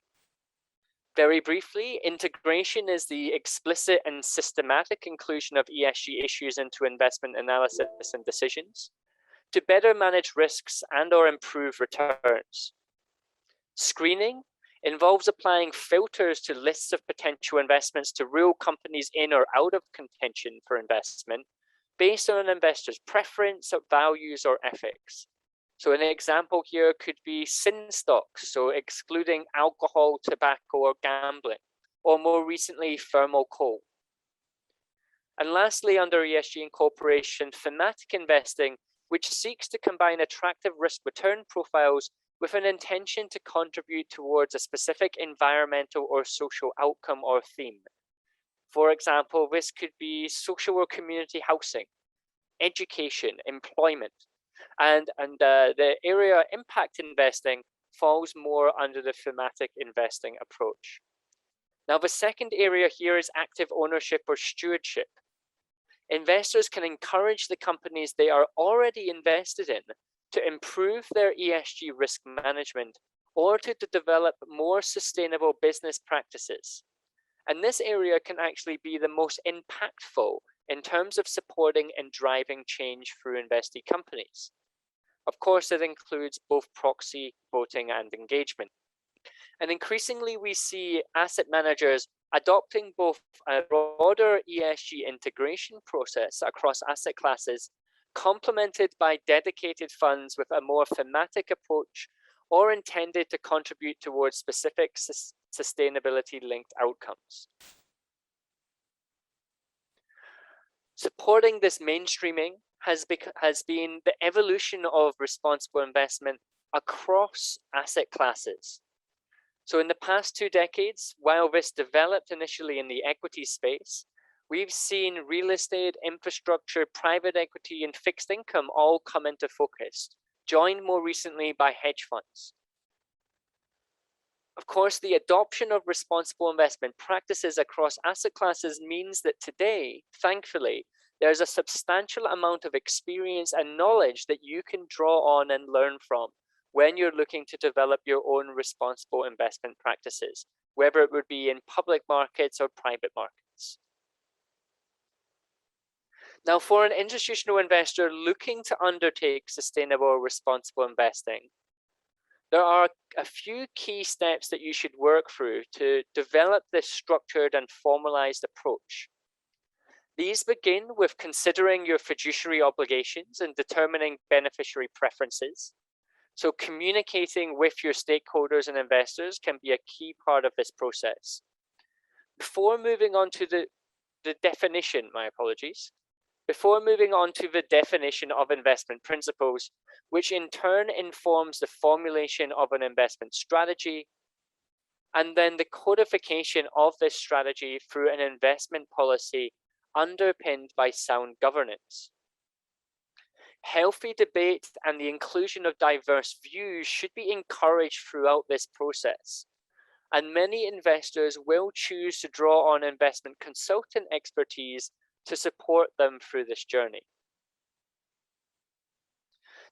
Very briefly, integration is the explicit and systematic inclusion of ESG issues into investment analysis and decisions to better manage risks and/or improve returns. Screening involves applying filters to lists of potential investments to rule companies in or out of contention for investment based on an investor's preference, values, or ethics. So an example here could be sin stocks, so excluding alcohol, tobacco, or gambling, or more recently, thermal coal. And lastly, under ESG Incorporation, thematic investing, which seeks to combine attractive risk-return profiles with an intention to contribute towards a specific environmental or social outcome or theme. For example, this could be social or community housing, education, employment, and the area impact investing falls more under the thematic investing approach. Now, the second area here is active ownership or stewardship. Investors can encourage the companies they are already invested in to improve their ESG risk management or to develop more sustainable business practices. And this area can actually be the most impactful in terms of supporting and driving change through investee companies. Of course, it includes both proxy voting and engagement. And increasingly, we see asset managers adopting both a broader ESG integration process across asset classes, complemented by dedicated funds with a more thematic approach or intended to contribute towards specific sustainability-linked outcomes. Supporting this mainstreaming has been the evolution of responsible investment across asset classes. So in the past 2 decades, while this developed initially in the equity space, we've seen real estate, infrastructure, private equity, and fixed income all come into focus, joined more recently by hedge funds. Of course, the adoption of responsible investment practices across asset classes means that today, thankfully, there's a substantial amount of experience and knowledge that you can draw on and learn from when you're looking to develop your own responsible investment practices, whether it would be in public markets or private markets. Now, for an institutional investor looking to undertake sustainable or responsible investing, there are a few key steps that you should work through to develop this structured and formalized approach. These begin with considering your fiduciary obligations and determining beneficiary preferences. So communicating with your stakeholders and investors can be a key part of this process. Before moving on to the definition, before moving on to the definition of investment principles, which in turn informs the formulation of an investment strategy, and then the codification of this strategy through an investment policy underpinned by sound governance. Healthy debate and the inclusion of diverse views should be encouraged throughout this process. And many investors will choose to draw on investment consultant expertise to support them through this journey.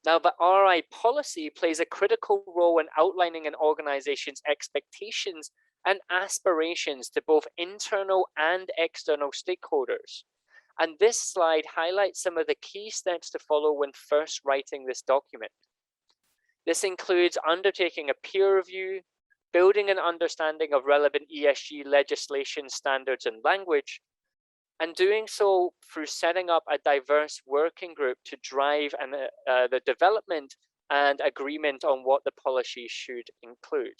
Now, the RI policy plays a critical role in outlining an organization's expectations and aspirations to both internal and external stakeholders. And this slide highlights some of the key steps to follow when first writing this document. This includes undertaking a peer review, building an understanding of relevant ESG legislation, standards, and language, and doing so through setting up a diverse working group to drive the development and agreement on what the policy should include.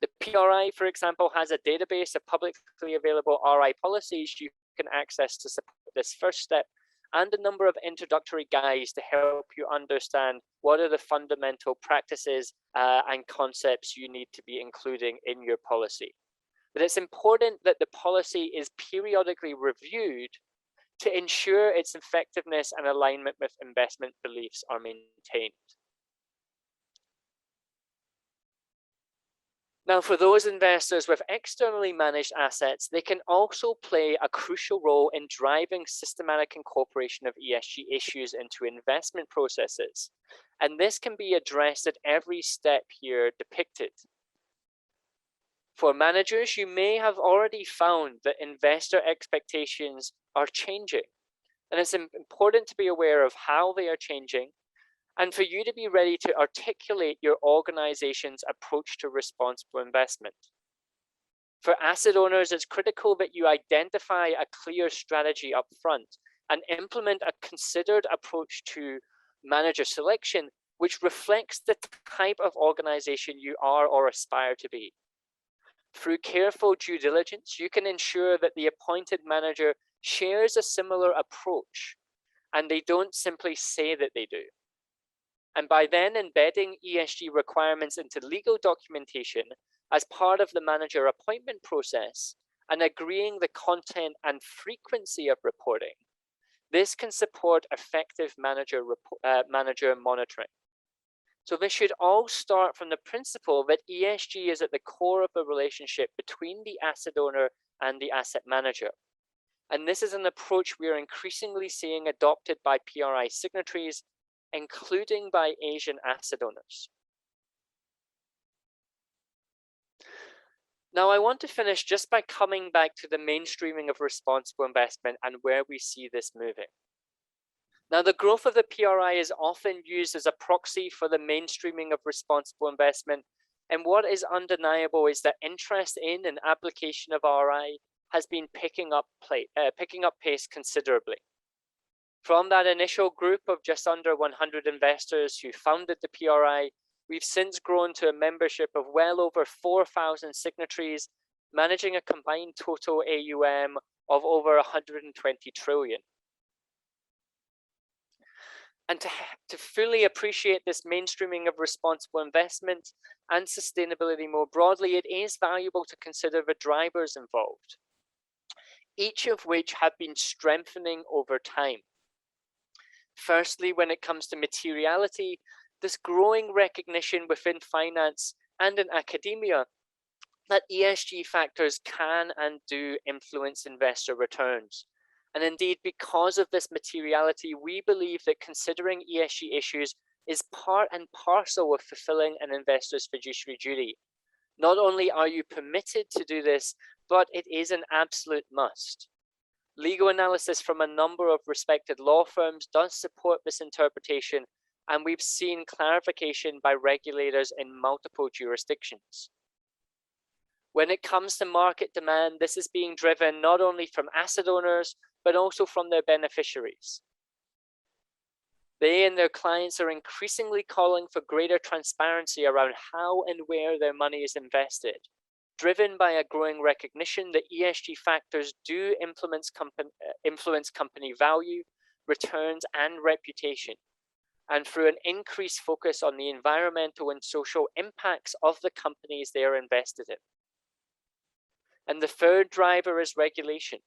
The PRI, for example, has a database of publicly available RI policies you can access to support this first step, and a number of introductory guides to help you understand what are the fundamental practices and concepts you need to be including in your policy. But it's important that the policy is periodically reviewed to ensure its effectiveness and alignment with investment beliefs are maintained. Now, for those investors with externally managed assets, they can also play a crucial role in driving systematic incorporation of ESG issues into investment processes. And this can be addressed at every step here depicted. For managers, you may have already found that investor expectations are changing. And it's important to be aware of how they are changing, and for you to be ready to articulate your organization's approach to responsible investment. For asset owners, it's critical that you identify a clear strategy up front and implement a considered approach to manager selection which reflects the type of organization you are or aspire to be. Through careful due diligence, you can ensure that the appointed manager shares a similar approach and they don't simply say that they do. And by then embedding ESG requirements into legal documentation as part of the manager appointment process and agreeing the content and frequency of reporting, this can support effective manager monitoring. So this should all start from the principle that ESG is at the core of the relationship between the asset owner and the asset manager. And this is an approach we are increasingly seeing adopted by PRI signatories, including by Asian asset owners. Now, I want to finish just by coming back to the mainstreaming of responsible investment and where we see this moving. Now, the growth of the PRI is often used as a proxy for the mainstreaming of responsible investment. And what is undeniable is that interest in and application of RI has been picking up pace considerably. From that initial group of just under 100 investors who founded the PRI, we've since grown to a membership of well over 4,000 signatories, managing a combined total AUM of over 120 trillion. And to fully appreciate this mainstreaming of responsible investment and sustainability more broadly, it is valuable to consider the drivers involved, each of which have been strengthening over time. Firstly, when it comes to materiality, this growing recognition within finance and in academia that ESG factors can and do influence investor returns. And indeed, because of this materiality, we believe that considering ESG issues is part and parcel of fulfilling an investor's fiduciary duty. Not only are you permitted to do this, but it is an absolute must. Legal analysis from a number of respected law firms does support this interpretation, and we've seen clarification by regulators in multiple jurisdictions. When it comes to market demand, this is being driven not only from asset owners, but also from their beneficiaries. They and their clients are increasingly calling for greater transparency around how and where their money is invested, driven by a growing recognition that ESG factors do influence company value, returns, and reputation, and through an increased focus on the environmental and social impacts of the companies they are invested in. And the third driver is regulation.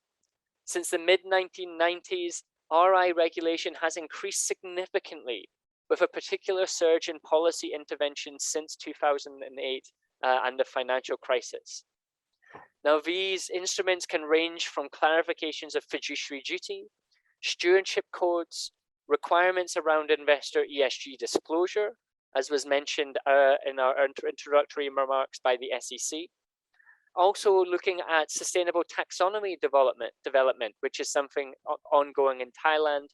Since the mid-1990s, RI regulation has increased significantly, with a particular surge in policy intervention since 2008 and the financial crisis. Now, these instruments can range from clarifications of fiduciary duty, stewardship codes, requirements around investor ESG disclosure, as was mentioned in our introductory remarks by the SEC. Also looking at sustainable taxonomy development, which is something ongoing in Thailand,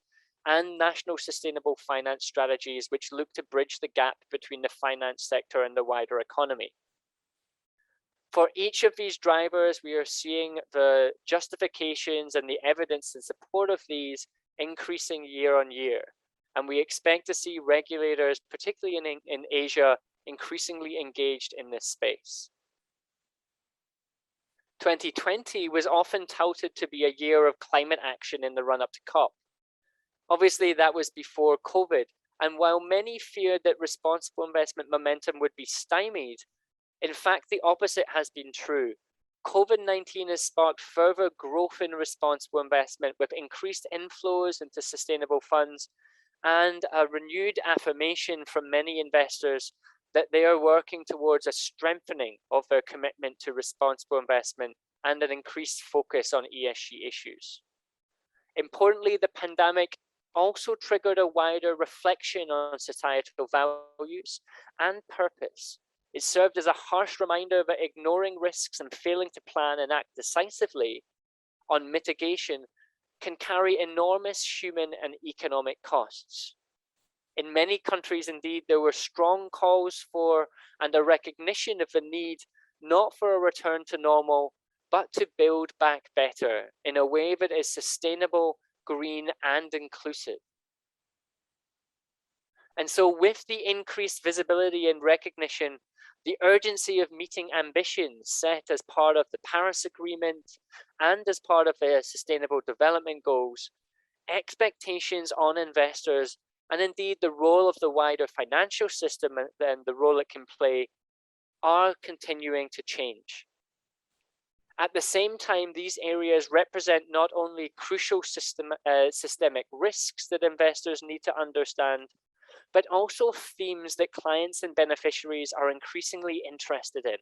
and national sustainable finance strategies, which look to bridge the gap between the finance sector and the wider economy. For each of these drivers, we are seeing the justifications and the evidence in support of these increasing year on year. And we expect to see regulators, particularly in Asia, increasingly engaged in this space. 2020 was often touted to be a year of climate action in the run-up to COP. Obviously, that was before COVID, and while many feared that responsible investment momentum would be stymied, in fact, the opposite has been true. COVID-19 has sparked further growth in responsible investment with increased inflows into sustainable funds and a renewed affirmation from many investors that they are working towards a strengthening of their commitment to responsible investment and an increased focus on ESG issues. Importantly, the pandemic also triggered a wider reflection on societal values and purpose. It served as a harsh reminder that ignoring risks and failing to plan and act decisively on mitigation can carry enormous human and economic costs. In many countries, indeed, there were strong calls for and a recognition of the need not for a return to normal, but to build back better in a way that is sustainable, green, and inclusive. And so with the increased visibility and recognition, the urgency of meeting ambitions set as part of the Paris Agreement and as part of the Sustainable Development Goals, expectations on investors and indeed the role of the wider financial system and the role it can play are continuing to change. At the same time, these areas represent not only crucial systemic risks that investors need to understand, but also themes that clients and beneficiaries are increasingly interested in,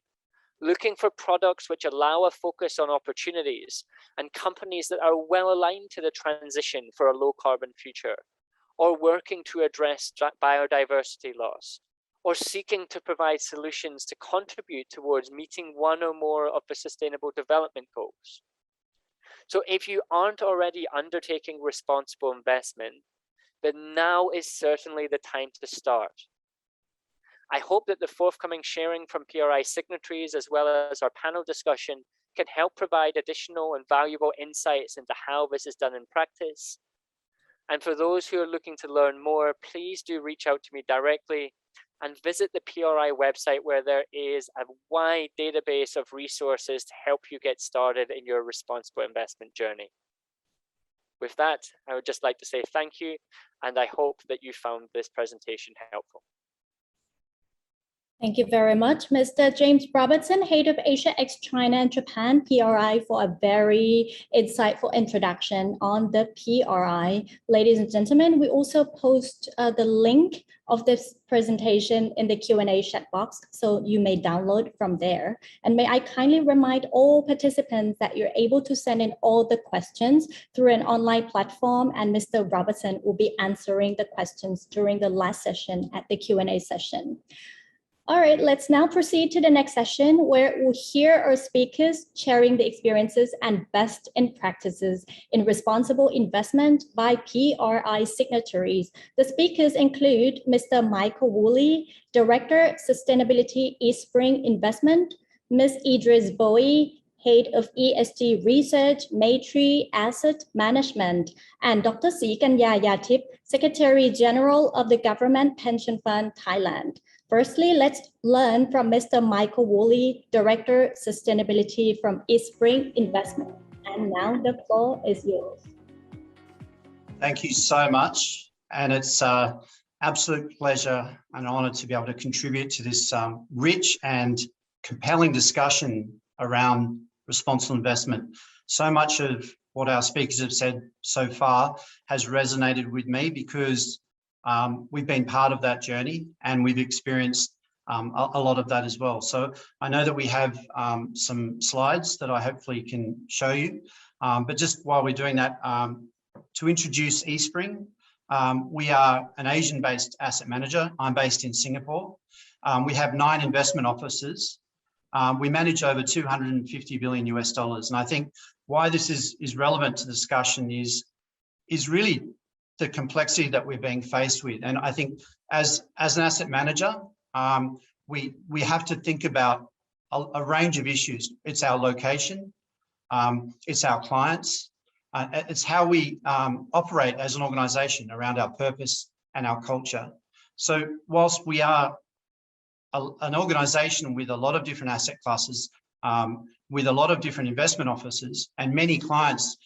looking for products which allow a focus on opportunities and companies that are well aligned to the transition for a low carbon future, or working to address biodiversity loss, or seeking to provide solutions to contribute towards meeting one or more of the Sustainable Development Goals. So if you aren't already undertaking responsible investment, then now is certainly the time to start. I hope that the forthcoming sharing from PRI signatories as well as our panel discussion can help provide additional and valuable insights into how this is done in practice. And for those who are looking to learn more, please do reach out to me directly and visit the PRI website, where there is a wide database of resources to help you get started in your responsible investment journey. With that, I would just like to say thank you, and I hope that you found this presentation helpful. Thank you very much, Mr. James Robertson, Head of Asia ex-China and Japan PRI, for a very insightful introduction on the PRI. Ladies and gentlemen, we also post the link of this presentation in the Q&A chat box, so you may download from there. And may I kindly remind all participants that you're able to send in all the questions through an online platform, and Mr. Robertson will be answering the questions during the last session at the Q&A session. All right, let's now proceed to the next session, where we'll hear our speakers sharing the experiences and best in practices in responsible investment by PRI signatories. The speakers include Mr. Michael Woolley, Director, Sustainability Espring Investment, Ms. Idris Bowie, Head of ESG Research, Maitri Asset Management, and Dr. C. Kanya Yatip, Secretary General of the Government Pension Fund, Thailand. Firstly, let's learn from Mr. Michael Woolley, Director, Sustainability from Espring Investment. And now the floor is yours. Thank you so much. And it's an absolute pleasure and honor to be able to contribute to this rich and compelling discussion around responsible investment. So much of what our speakers have said so far has resonated with me because we've been part of that journey and we've experienced a lot of that as well. So I know that we have some slides that I hopefully can show you, but just while we're doing that, to introduce Espring, we are an Asian-based asset manager. I'm based in Singapore. We have 9 investment offices. We manage over $250 billion US. And I think why this is relevant to the discussion is really the complexity that we're being faced with. And I think as an asset manager, we have to think about a range of issues. It's our location, it's our clients, it's how we operate as an organization around our purpose and our culture. So whilst we are an organization with a lot of different asset classes, with a lot of different investment offices and many clients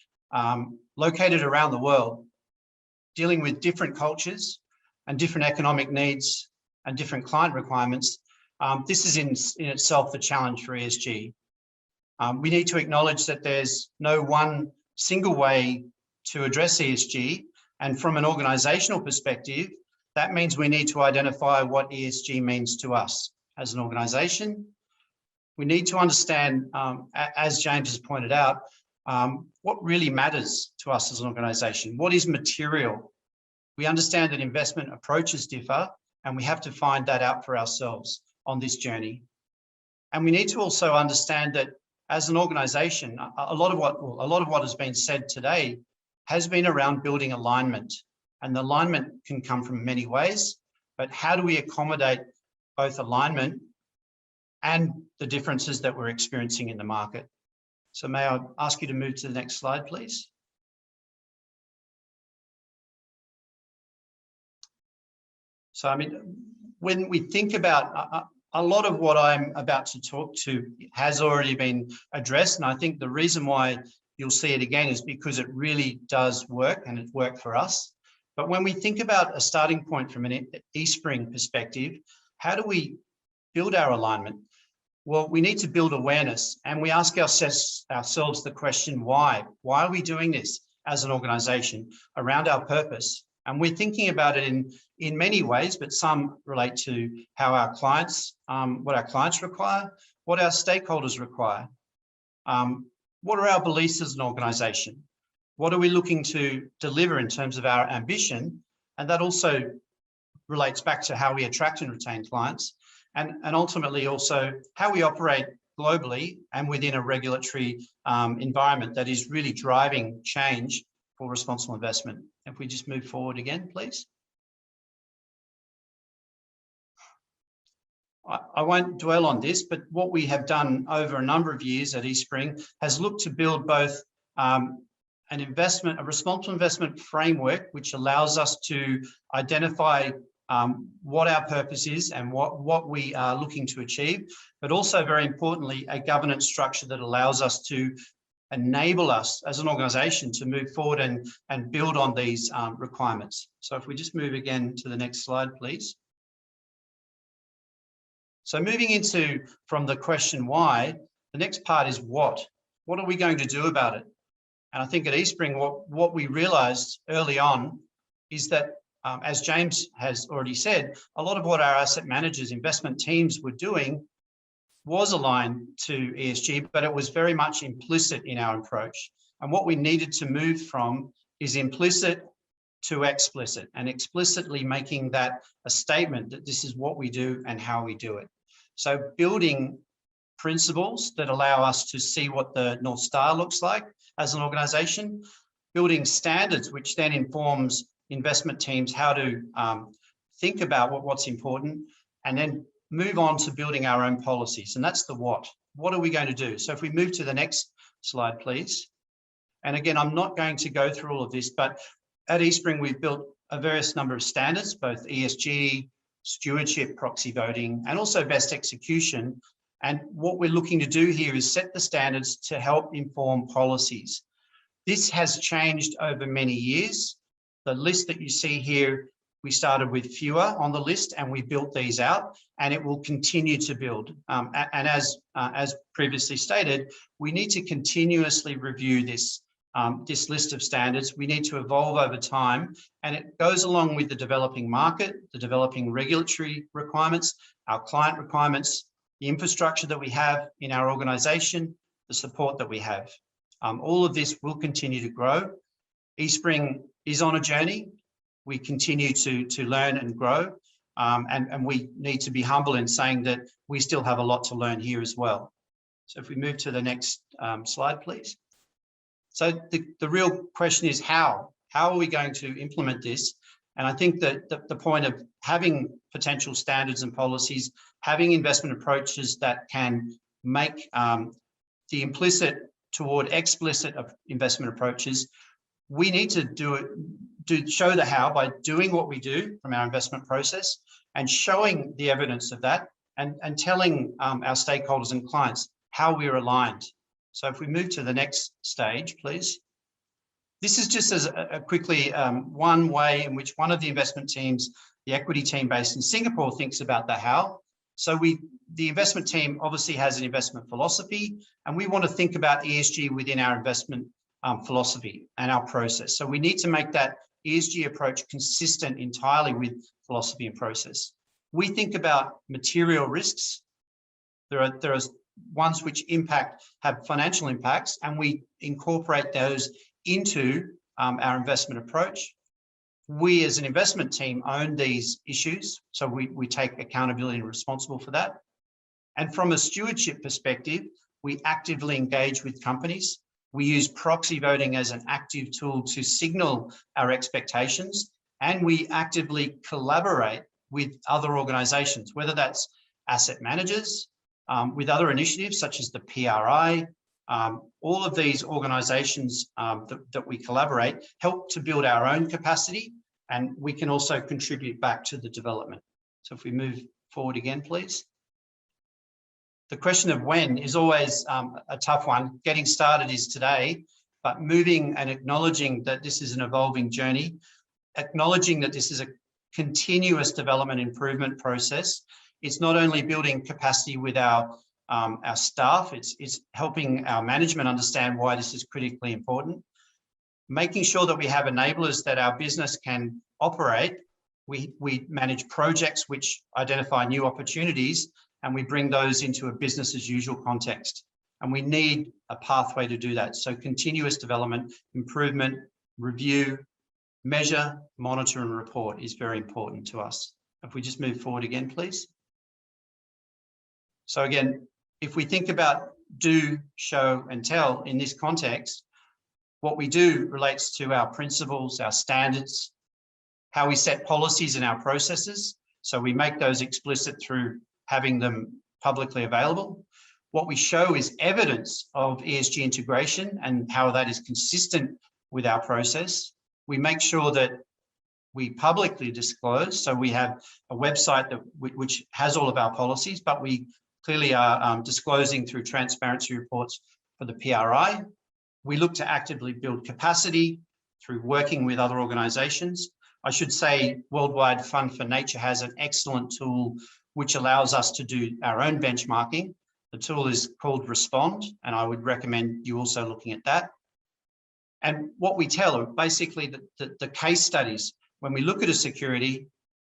located around the world, dealing with different cultures and different economic needs and different client requirements, this is in itself the challenge for ESG. We need to acknowledge that there's no one single way to address ESG. And from an organizational perspective, that means we need to identify what ESG means to us as an organization. We need to understand, as James has pointed out, what really matters to us as an organization. What is material? We understand that investment approaches differ, and we have to find that out for ourselves on this journey. And we need to also understand that as an organization, a lot of what has been said today has been around building alignment. And the alignment can come from many ways, but how do we accommodate both alignment and the differences that we're experiencing in the market? So may I ask you to move to the next slide, please? So, I mean, when we think about a lot of what I'm about to talk to has already been addressed. And I think the reason why you'll see it again is because it really does work, and it's worked for us. But when we think about a starting point from an eSpring perspective, how do we build our alignment? Well, we need to build awareness, and we ask ourselves the question, why? Why are we doing this as an organization around our purpose? And we're thinking about it in many ways, but some relate to how our clients, what our clients require, what our stakeholders require. What are our beliefs as an organization? What are we looking to deliver in terms of our ambition? And that also relates back to how we attract and retain clients, and ultimately also how we operate globally and within a regulatory environment that is really driving change for responsible investment. If we just move forward again, please. I won't dwell on this, but what we have done over a number of years at eSpring has looked to build both a responsible investment framework, which allows us to identify what our purpose is and what we are looking to achieve, but also very importantly, a governance structure that allows us to enable us as an organization to move forward and build on these requirements. So if we just move again to the next slide, please. So moving into from the question why, the next part is what? What are we going to do about it? And I think at eSpring, what we realized early on is that, as James has already said, a lot of what our asset managers, investment teams were doing was aligned to ESG, but it was very much implicit in our approach. And what we needed to move from is implicit to explicit, and explicitly making that a statement that this is what we do and how we do it. So building principles that allow us to see what the North Star looks like as an organization, building standards, which then informs investment teams how to think about what's important, and then move on to building our own policies. And that's the what. What are we going to do? So if we move to the next slide, please. And again, I'm not going to go through all of this, but at eSpring, we've built a various number of standards, both ESG, stewardship, proxy voting, and also best execution. And what we're looking to do here is set the standards to help inform policies. This has changed over many years. The list that you see here, we started with fewer on the list and we built these out, and it will continue to build. And as previously stated, we need to continuously review this list of standards. We need to evolve over time, and it goes along with the developing market, the developing regulatory requirements, our client requirements, the infrastructure that we have in our organization, the support that we have. All of this will continue to grow. eSpring is on a journey. We continue to learn and grow, and we need to be humble in saying that we still have a lot to learn here as well. So if we move to the next slide, please. So the real question is how? How are we going to implement this? And I think that the point of having potential standards and policies, having investment approaches that can make the implicit toward explicit investment approaches, we need to show the how by doing what we do from our investment process and showing the evidence of that, and telling our stakeholders and clients how we're aligned. So if we move to the next stage, please. This is just as quickly one way in which one of the investment teams, the equity team based in Singapore, thinks about the how. So the investment team obviously has an investment philosophy, and we want to think about ESG within our investment philosophy and our process. So we need to make that ESG approach consistent entirely with philosophy and process. We think about material risks. There are ones which have financial impacts, and we incorporate those into our investment approach. We as an investment team own these issues, so we take accountability and responsible for that. And from a stewardship perspective, we actively engage with companies. We use proxy voting as an active tool to signal our expectations, and we actively collaborate with other organizations, whether that's asset managers, with other initiatives such as the PRI. All of these organizations that we collaborate help to build our own capacity and we can also contribute back to the development. So if we move forward again, please. The question of when is always a tough one. Getting started is today, but moving and acknowledging that this is an evolving journey, acknowledging that this is a continuous development improvement process. It's not only building capacity with our staff, it's helping our management understand why this is critically important. Making sure that we have enablers that our business can operate. We manage projects which identify new opportunities, and we bring those into a business as usual context. And we need a pathway to do that. So continuous development, improvement, review, measure, monitor, and report is very important to us. If we just move forward again, please. So again, if we think about do, show, and tell in this context, what we do relates to our principles, our standards, how we set policies in our processes. So we make those explicit through having them publicly available. What we show is evidence of ESG integration and how that is consistent with our process. We make sure that we publicly disclose. So we have a website which has all of our policies, but we clearly are disclosing through transparency reports for the PRI. We look to actively build capacity through working with other organizations. I should say Worldwide Fund for Nature has an excellent tool which allows us to do our own benchmarking. The tool is called Respond, and I would recommend you also looking at that. And what we tell are basically the case studies. When we look at a security,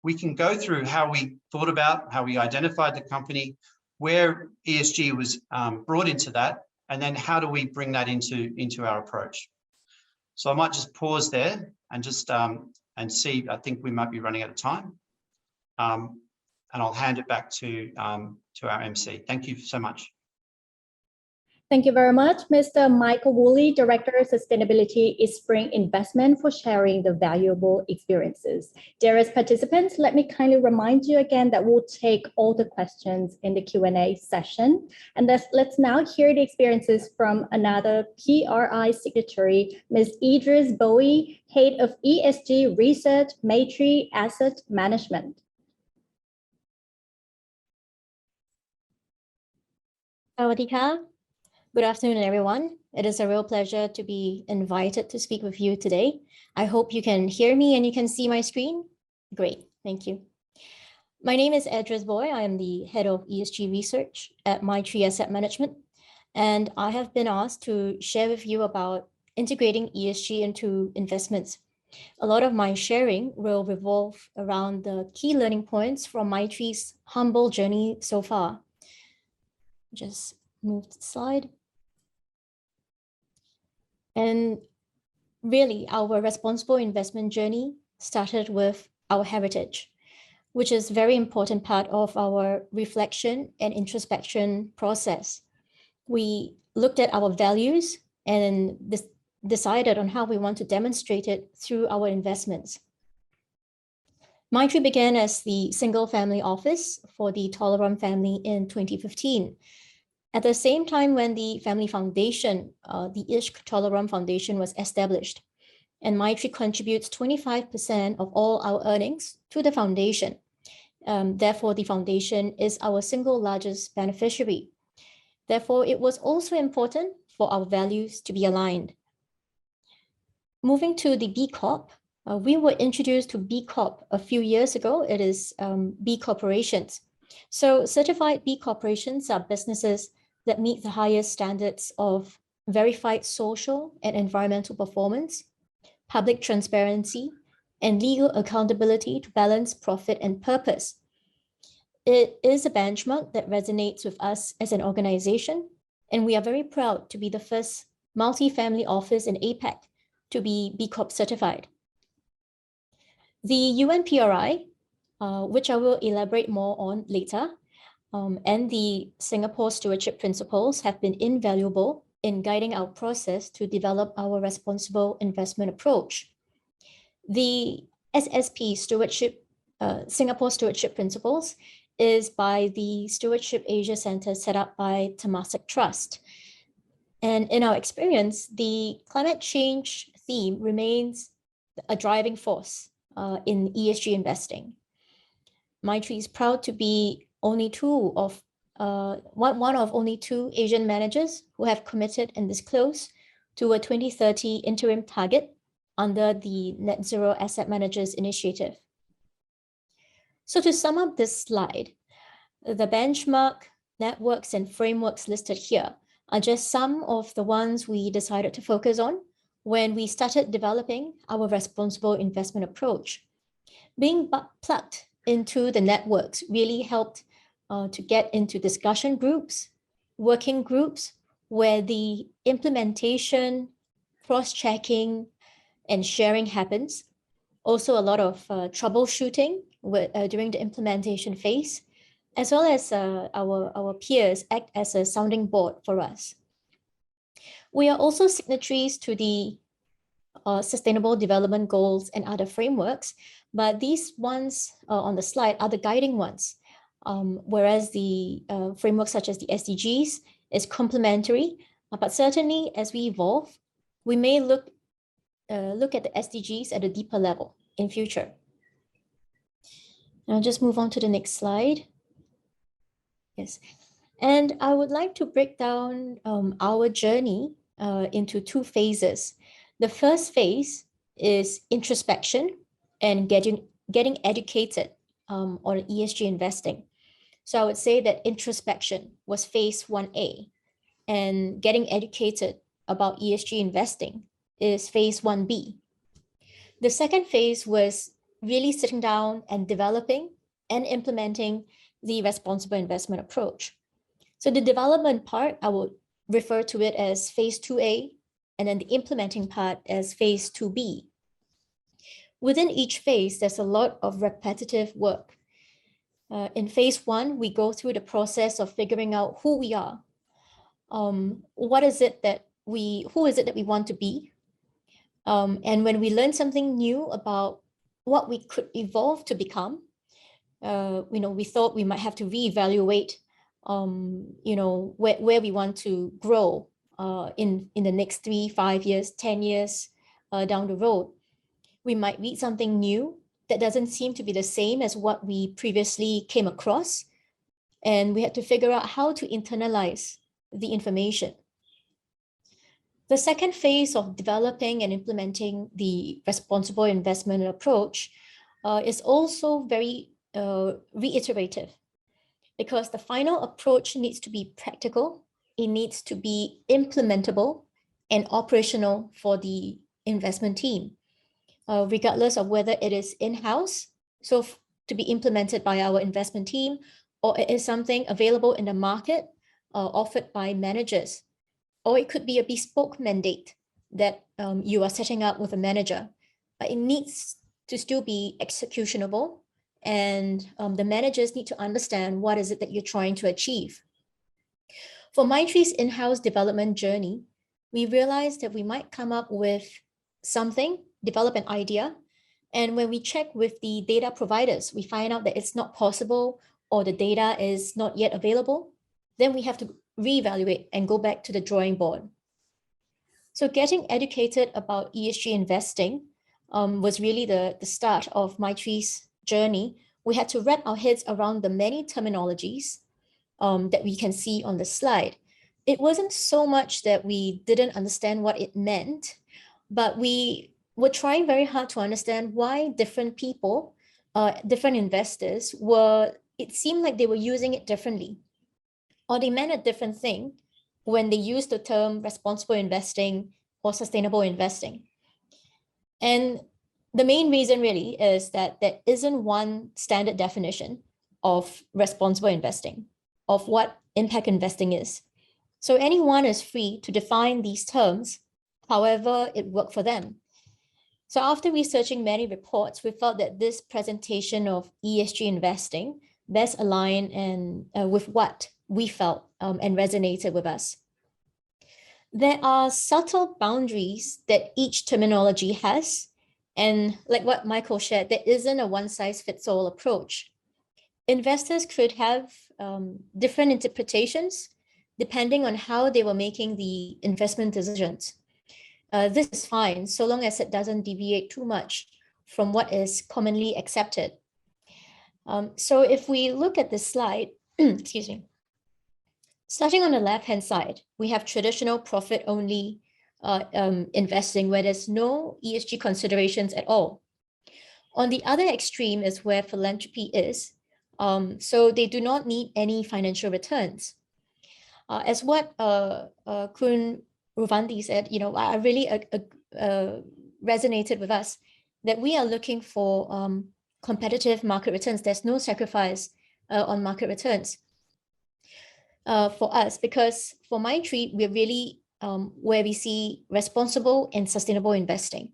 we can go through how we thought about, how we identified the company, where ESG was brought into that, and then how do we bring that into our approach. So I might just pause there and just and see. I think we might be running out of time, and I'll hand it back to our MC. Thank you so much. Thank you very much, Mr. Michael Woolley, Director of Sustainability, Esg Investment, for sharing the valuable experiences. Dearest participants, let me kindly remind you again that we'll take all the questions in the Q&A session. And let's now hear the experiences from another PRI signatory, Ms. Idris Bowie, Head of ESG Research, Maytree Asset Management. Sawadee. Good afternoon, everyone. It is a real pleasure to be invited to speak with you today. I hope you can hear me and you can see my screen. Great, thank you. My name is Idris Bowie. I am the head of ESG research at Maytree Asset Management, and I have been asked to share with you about integrating ESG into investments. A lot of my sharing will revolve around the key learning points from Maytree's humble journey so far. Just move the slide. And really, our responsible investment journey started with our heritage, which is a very important part of our reflection and introspection process. We looked at our values and decided on how we want to demonstrate it through our investments. Maytree began as the single family office for the Tolaram family in 2015. At the same time when the family foundation, the Esg Tolaram Foundation, was established, and Maytree contributes 25% of all our earnings to the foundation. Therefore, the foundation is our single largest beneficiary. Therefore, it was also important for our values to be aligned. Moving to the B Corp, we were introduced to B Corp a few years ago. It is B Corporations. So certified B Corporations are businesses that meet the highest standards of verified social and environmental performance, public transparency, and legal accountability to balance profit and purpose. It is a benchmark that resonates with us as an organization, and we are very proud to be the first multi-family office in APAC to be B Corp certified. The UNPRI, which I will elaborate more on later, and the Singapore Stewardship Principles have been invaluable in guiding our process to develop our responsible investment approach. The SSP Stewardship, Singapore Stewardship Principles, is by the Stewardship Asia Center set up by Temasek Trust. And in our experience, the climate change theme remains a driving force in ESG investing. Mindtree is proud to be one of only two Asian managers who have committed and disclosed to a 2030 interim target under the Net Zero Asset Managers Initiative. So to sum up this slide, the benchmark, networks, and frameworks listed here are just some of the ones we decided to focus on when we started developing our responsible investment approach. Being plugged into the networks really helped to get into discussion groups, working groups, where the implementation, cross-checking, and sharing happens. Also a lot of troubleshooting during the implementation phase, as well as our peers act as a sounding board for us. We are also signatories to the Sustainable Development Goals and other frameworks, but these ones on the slide are the guiding ones, whereas the frameworks such as the SDGs is complementary, but certainly as we evolve, we may look at the SDGs at a deeper level in future. I'll just move on to the next slide. Yes, and I would like to break down our journey into two phases. The first phase is introspection and getting educated on ESG investing. So I would say that introspection was phase 1A, and getting educated about ESG investing is phase 1B. The second phase was really sitting down and developing and implementing the responsible investment approach. So the development part, I would refer to it as phase 2A, and then the implementing part as phase 2B. Within each phase, there's a lot of repetitive work. In phase 1, we go through the process of figuring out who we are. Who is it that we want to be? And when we learn something new about what we could evolve to become, we thought we might have to reevaluate, where we want to grow in the next 3, 5 years, 10 years down the road. We might read something new that doesn't seem to be the same as what we previously came across, and we had to figure out how to internalize the information. The second phase of developing and implementing the responsible investment approach is also very reiterative, because the final approach needs to be practical, it needs to be implementable and operational for the investment team, regardless of whether it is in-house, so to be implemented by our investment team, or it is something available in the market offered by managers, or it could be a bespoke mandate that you are setting up with a manager, but it needs to still be executionable, and the managers need to understand what is it that you're trying to achieve. For Mindtree's in-house development journey, we realized that we might come up with something, develop an idea, and when we check with the data providers, we find out that it's not possible or the data is not yet available, then we have to reevaluate and go back to the drawing board. So getting educated about ESG investing was really the start of Mindtree's journey. We had to wrap our heads around the many terminologies that we can see on the slide. It wasn't so much that we didn't understand what it meant, but we were trying very hard to understand why different people, different investors it seemed like they were using it differently, or they meant a different thing when they used the term responsible investing or sustainable investing. And the main reason really is that there isn't one standard definition of responsible investing, of what impact investing is. So anyone is free to define these terms however it worked for them. So after researching many reports, we felt that this presentation of ESG investing best aligned and with what we felt and resonated with us. There are subtle boundaries that each terminology has, and like what Michael shared, there isn't a one-size-fits-all approach. Investors could have different interpretations depending on how they were making the investment decisions. This is fine, so long as it doesn't deviate too much from what is commonly accepted. So if we look at this slide, excuse me, starting on the left-hand side, we have traditional profit-only investing where there's no ESG considerations at all. On the other extreme is where philanthropy is. So they do not need any financial returns. As what Kun Ruvandi said, I really resonated with us that we are looking for competitive market returns. There's no sacrifice on market returns for us, because for Mindtree, we're really where we see responsible and sustainable investing,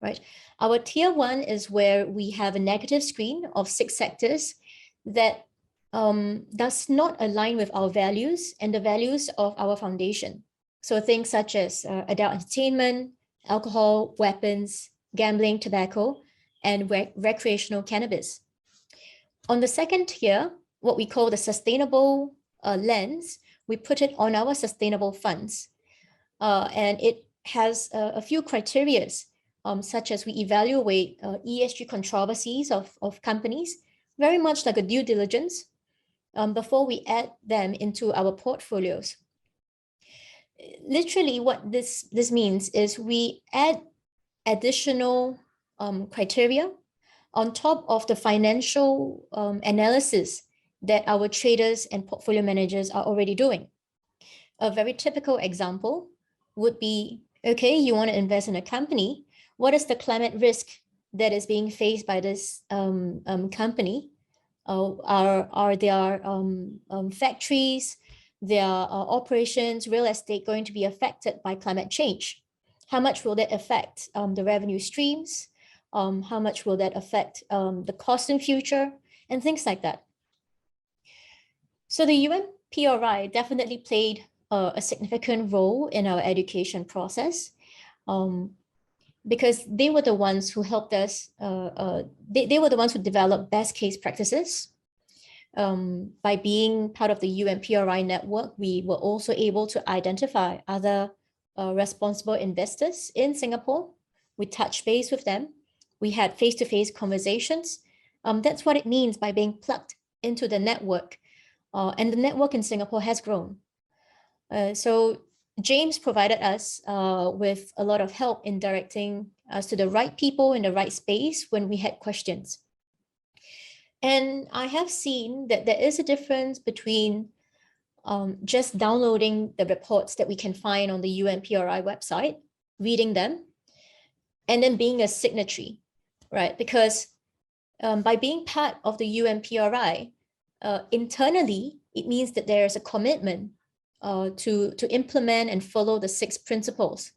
right? Our tier 1 is where we have a negative screen of 6 sectors that does not align with our values and the values of our foundation. So things such as adult entertainment, alcohol, weapons, gambling, tobacco, and recreational cannabis. On the second tier, what we call the sustainable lens, we put it on our sustainable funds. And it has a few criteria, such as we evaluate ESG controversies of companies, very much like a due diligence, before we add them into our portfolios. Literally what this means is we add additional criteria on top of the financial analysis that our traders and portfolio managers are already doing. A very typical example would be, okay, you want to invest in a company. What is the climate risk that is being faced by this company? Are there factories, their operations, real estate going to be affected by climate change? How much will that affect the revenue streams? How much will that affect the cost in future? And things like that. So the UNPRI definitely played a significant role in our education process, because they were the ones who helped us, they were the ones who developed best case practices. By being part of the UNPRI network, we were also able to identify other responsible investors in Singapore. We touched base with them. We had face-to-face conversations. That's what it means by being plugged into the network. And the network in Singapore has grown. So James provided us with a lot of help in directing us to the right people in the right space when we had questions. And I have seen that there is a difference between just downloading the reports that we can find on the UNPRI website, reading them, and then being a signatory, right? Because by being part of the UNPRI, internally, it means that there is a commitment to implement and follow the 6 principles.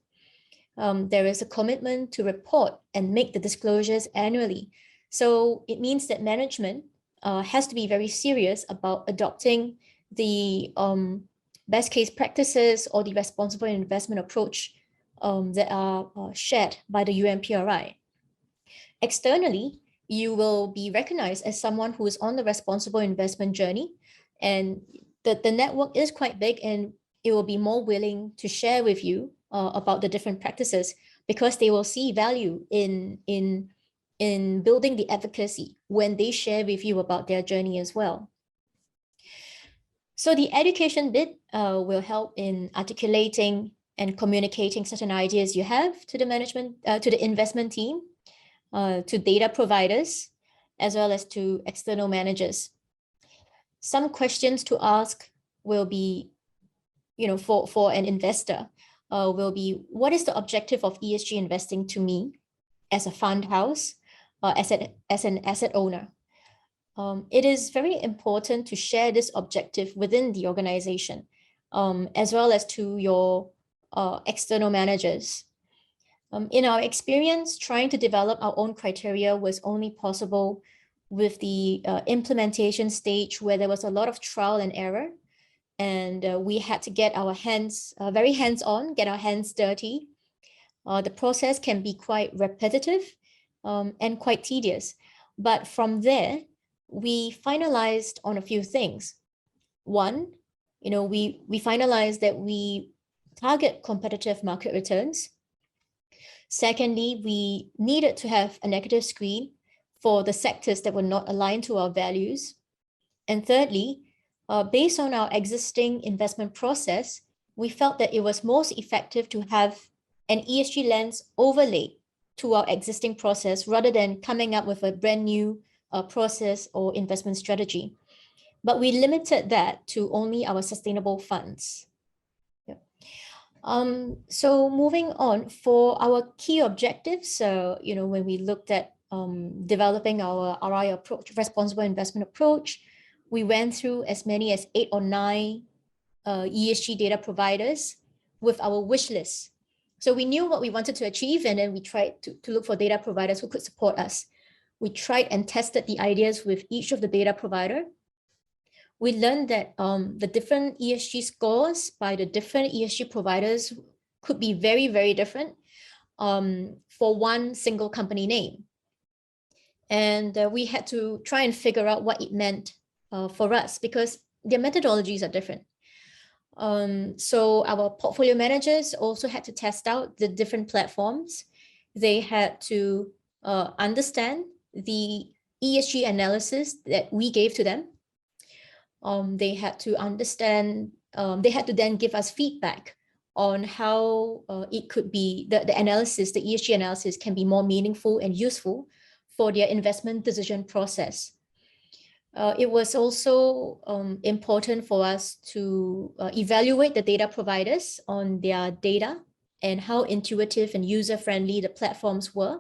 There is a commitment to report and make the disclosures annually. So it means that management has to be very serious about adopting the best case practices or the responsible investment approach that are shared by the UNPRI. Externally, you will be recognized as someone who is on the responsible investment journey, and the network is quite big, and it will be more willing to share with you about the different practices, because they will see value in building the advocacy when they share with you about their journey as well. So the education bit will help in articulating and communicating certain ideas you have to the management, to the investment team, to data providers, as well as to external managers. Some questions to ask will be, for an investor, will be, what is the objective of ESG investing to me as a fund house, as an asset owner? It is very important to share this objective within the organization, as well as to your external managers. In our experience, trying to develop our own criteria was only possible with the implementation stage, where there was a lot of trial and error, and we had to get our hands very hands-on, get our hands dirty. The process can be quite repetitive and quite tedious, but from there, we finalized on a few things. One, we finalized that we target competitive market returns. Secondly, we needed to have a negative screen for the sectors that were not aligned to our values. And thirdly, based on our existing investment process, we felt that it was most effective to have an ESG lens overlaid to our existing process rather than coming up with a brand new process or investment strategy. But we limited that to only our sustainable funds. So moving on for our key objectives, when we looked at developing our RI approach, responsible investment approach, we went through as many as 8 or 9 ESG data providers with our wish list. So we knew what we wanted to achieve, and then we tried to look for data providers who could support us. We tried and tested the ideas with each of the data provider. We learned that the different ESG scores by the different ESG providers could be very, very different for one single company name. And we had to try and figure out what it meant for us because their methodologies are different. So our portfolio managers also had to test out the different platforms. They had to understand the ESG analysis that we gave to them. They had to understand, they had to then give us feedback on how it could be, the analysis, the ESG analysis can be more meaningful and useful for their investment decision process. It was also important for us to evaluate the data providers on their data and how intuitive and user-friendly the platforms were.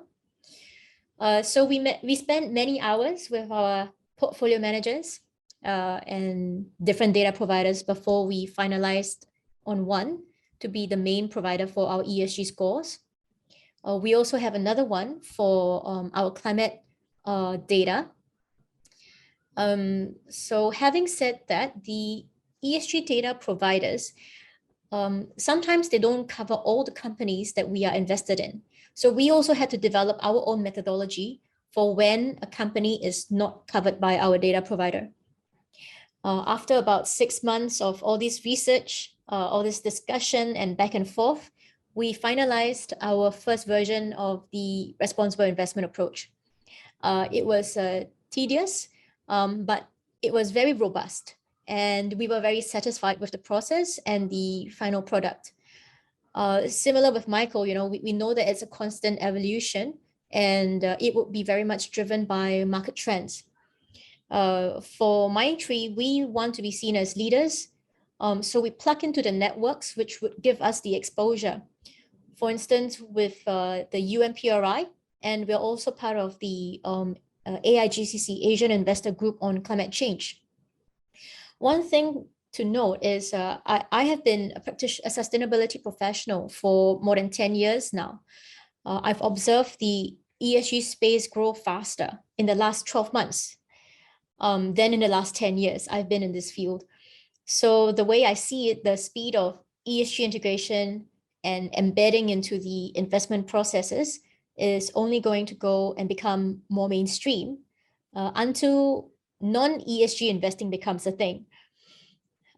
So we spent many hours with our portfolio managers and different data providers before we finalized on one to be the main provider for our ESG scores. We also have another one for our climate data. So having said that, the ESG data providers, sometimes they don't cover all the companies that we are invested in. So we also had to develop our own methodology for when a company is not covered by our data provider. After about 6 months of all this research, all this discussion and back and forth, we finalized our first version of the responsible investment approach. It was tedious, but it was very robust, and we were very satisfied with the process and the final product. Similar with Michael, we know that it's a constant evolution, and it would be very much driven by market trends. For Mindtree, we want to be seen as leaders, so we plug into the networks which would give us the exposure. For instance, with the UNPRI, and we're also part of the AIGCC, Asian Investor Group on Climate Change. One thing to note is I have been a sustainability professional for more than 10 years now. I've observed the ESG space grow faster in the last 12 months than in the last 10 years I've been in this field. So the way I see it, the speed of ESG integration and embedding into the investment processes is only going to go and become more mainstream until non-ESG investing becomes a thing.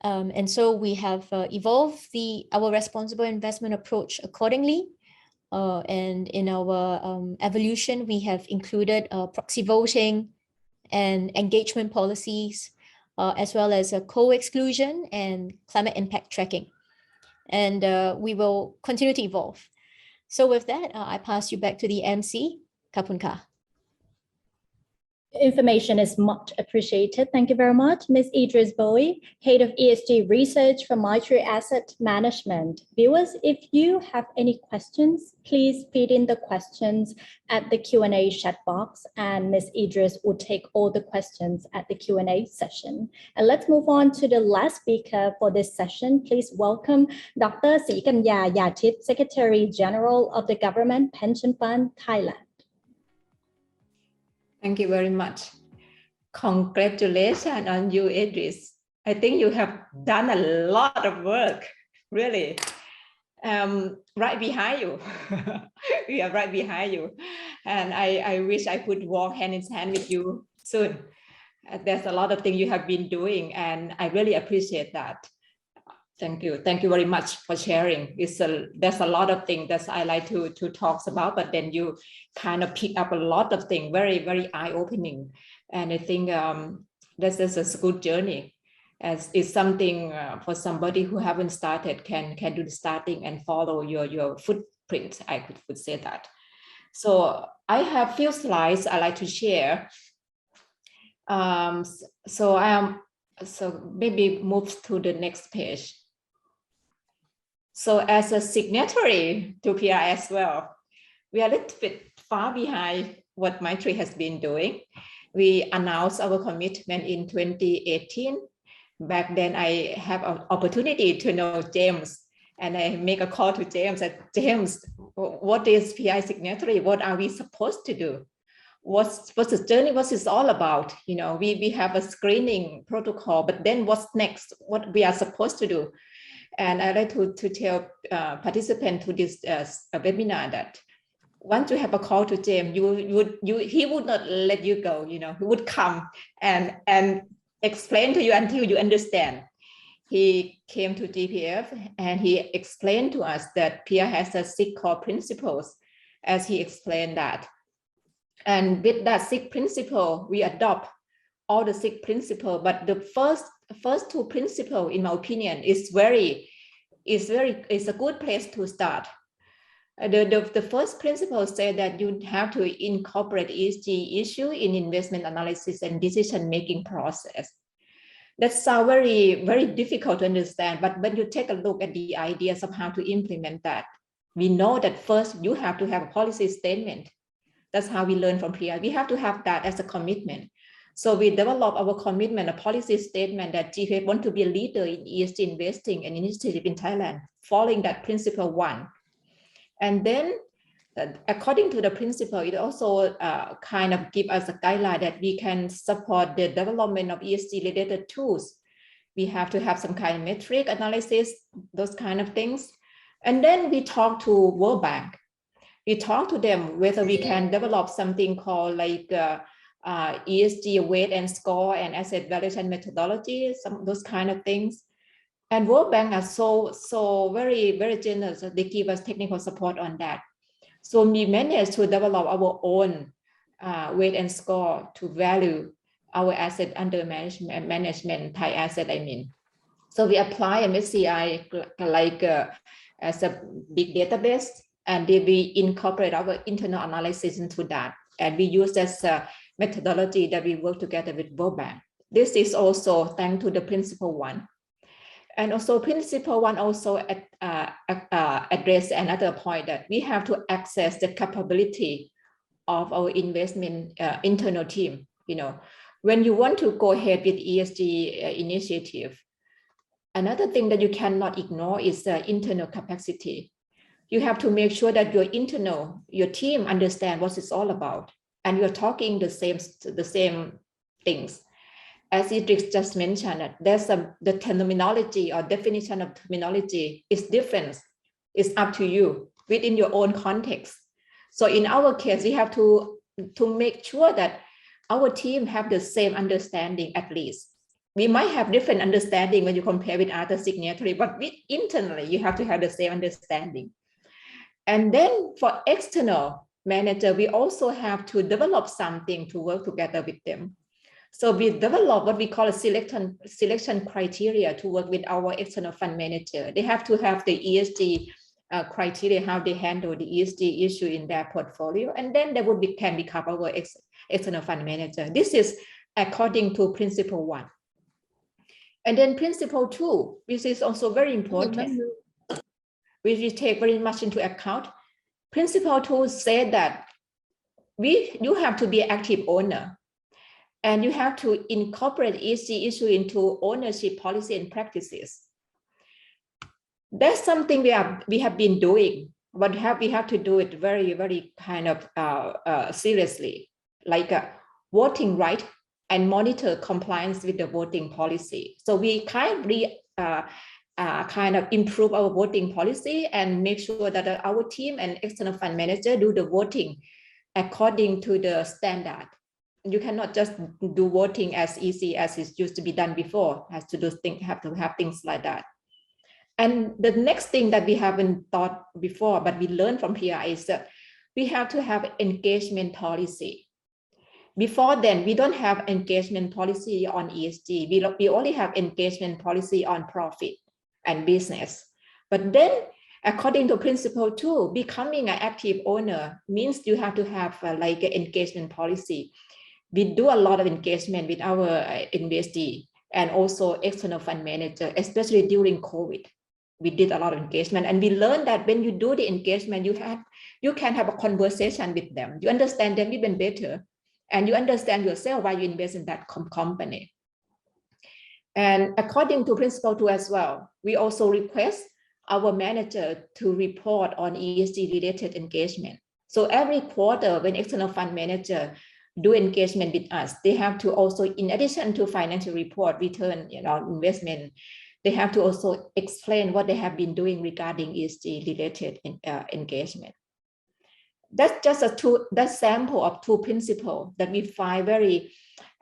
And so we have evolved our responsible investment approach accordingly. And in our evolution, we have included proxy voting and engagement policies, as well as co-exclusion and climate impact tracking. And we will continue to evolve. So with that, I pass you back to the MC, Kapunka. Information is much appreciated. Thank you very much. Ms. Idris Bowie, Head of ESG Research from Mindtree Asset Management. Viewers, if you have any questions, please feed in the questions at the Q&A chat box, and Ms. Idris will take all the questions at the Q&A session. And let's move on to the last speaker for this session. Please welcome Dr. Sreekanya Yatip, Secretary General of the Government Pension Fund, Thailand. Thank you very much. Congratulations on you, Idris. I think you have done a lot of work, really. Right behind you. We are right behind you. And I wish I could walk hand in hand with you soon. There's a lot of things you have been doing, and I really appreciate that. Thank you. Thank you very much for sharing. There's a lot of things that I like to talk about, but then you kind of pick up a lot of things, very, very eye-opening. And I think this is a good journey, as it's something for somebody who haven't started can do the starting and follow your footprint. I could say that. So I have few slides I like to share. So maybe move to the next page. So as a signatory to PRI as well, we are a little bit far behind what Maitri has been doing. We announced our commitment in 2018. Back then, I have an opportunity to know James, and I make a call to James. That James, what is PI signatory? What are we supposed to do? What's the journey? What's it all about? You know, we have a screening protocol, but then what's next? What we are supposed to do? And I like to tell participants to this webinar that once you have a call to James, he would not let you go. You know, he would come and explain to you until you understand. He came to GPF and he explained to us that PI has a 6 core principles, as he explained that. And with that 6 principle, we adopt all the 6 principles. But the first 2 principles, in my opinion, is a good place to start. The first principle says that you have to incorporate ESG issue in investment analysis and decision-making process. That sounds very, very difficult to understand, but when you take a look at the ideas of how to implement that, we know that first you have to have a policy statement. That's how we learn from PRI. We have to have that as a commitment. So we develop our commitment, a policy statement that GPF want to be a leader in ESG investing and initiative in Thailand, following that principle 1. And then according to the principle, it also kind of give us a guideline that we can support the development of ESG related tools. We have to have some kind of metric analysis, those kind of things. And then we talk to World Bank. We talk to them whether we can develop something called like ESG weight and score and asset valuation methodology, those kind of things. And World Bank are so very, very generous. They give us technical support on that. So we managed to develop our own weight and score to value our asset under management, Thai asset, I mean. So we apply MSCI like as a big database, and then we incorporate our internal analysis into that. And we use as a methodology that we work together with World Bank. This is also thanks to the principle 1. And also principle 1 also address another point that we have to access the capability of our investment internal team. You know, when you want to go ahead with ESG initiative, another thing that you cannot ignore is the internal capacity. You have to make sure that your team understand what it's all about, and you're talking the same things. As Idris just mentioned, there's the terminology or definition of terminology is different. It's up to you within your own context. So in our case, we have to make sure that our team have the same understanding at least. We might have different understanding when you compare with other signatories, but internally, you have to have the same understanding. And then for external manager, we also have to develop something to work together with them. So we develop what we call a selection criteria to work with our external fund manager. They have to have the ESG criteria, how they handle the ESG issue in their portfolio, and then they can become our external fund manager. This is according to principle 1. And then principle 2, which is also very important, which we take very much into account. Principle 2 said that you have to be an active owner. And you have to incorporate ESG issue into ownership policy and practices. That's something we have been doing, but we have to do it very, very kind of seriously, like voting right and monitor compliance with the voting policy. So we kind of improve our voting policy and make sure that our team and external fund manager do the voting according to the standard. You cannot just do voting as easy as it used to be done before. Has to do have to have things like that. And the next thing that we haven't thought before, but we learned from PRI is that we have to have engagement policy. Before then, we don't have engagement policy on ESG. We only have engagement policy on profit and business. But then, according to Principle 2, becoming an active owner means you have to have like an engagement policy. We do a lot of engagement with our investee and also external fund manager, especially during COVID. We did a lot of engagement, and we learned that when you do the engagement, you can have a conversation with them. You understand them even better, and you understand yourself why you invest in that company. And according to Principle 2 as well, we also request our manager to report on ESG related engagement. So every quarter, when external fund manager do engagement with us, they have to also, in addition to financial report, return, investment, they have to also explain what they have been doing regarding ESG related engagement. That's just that sample of 2 principles that we find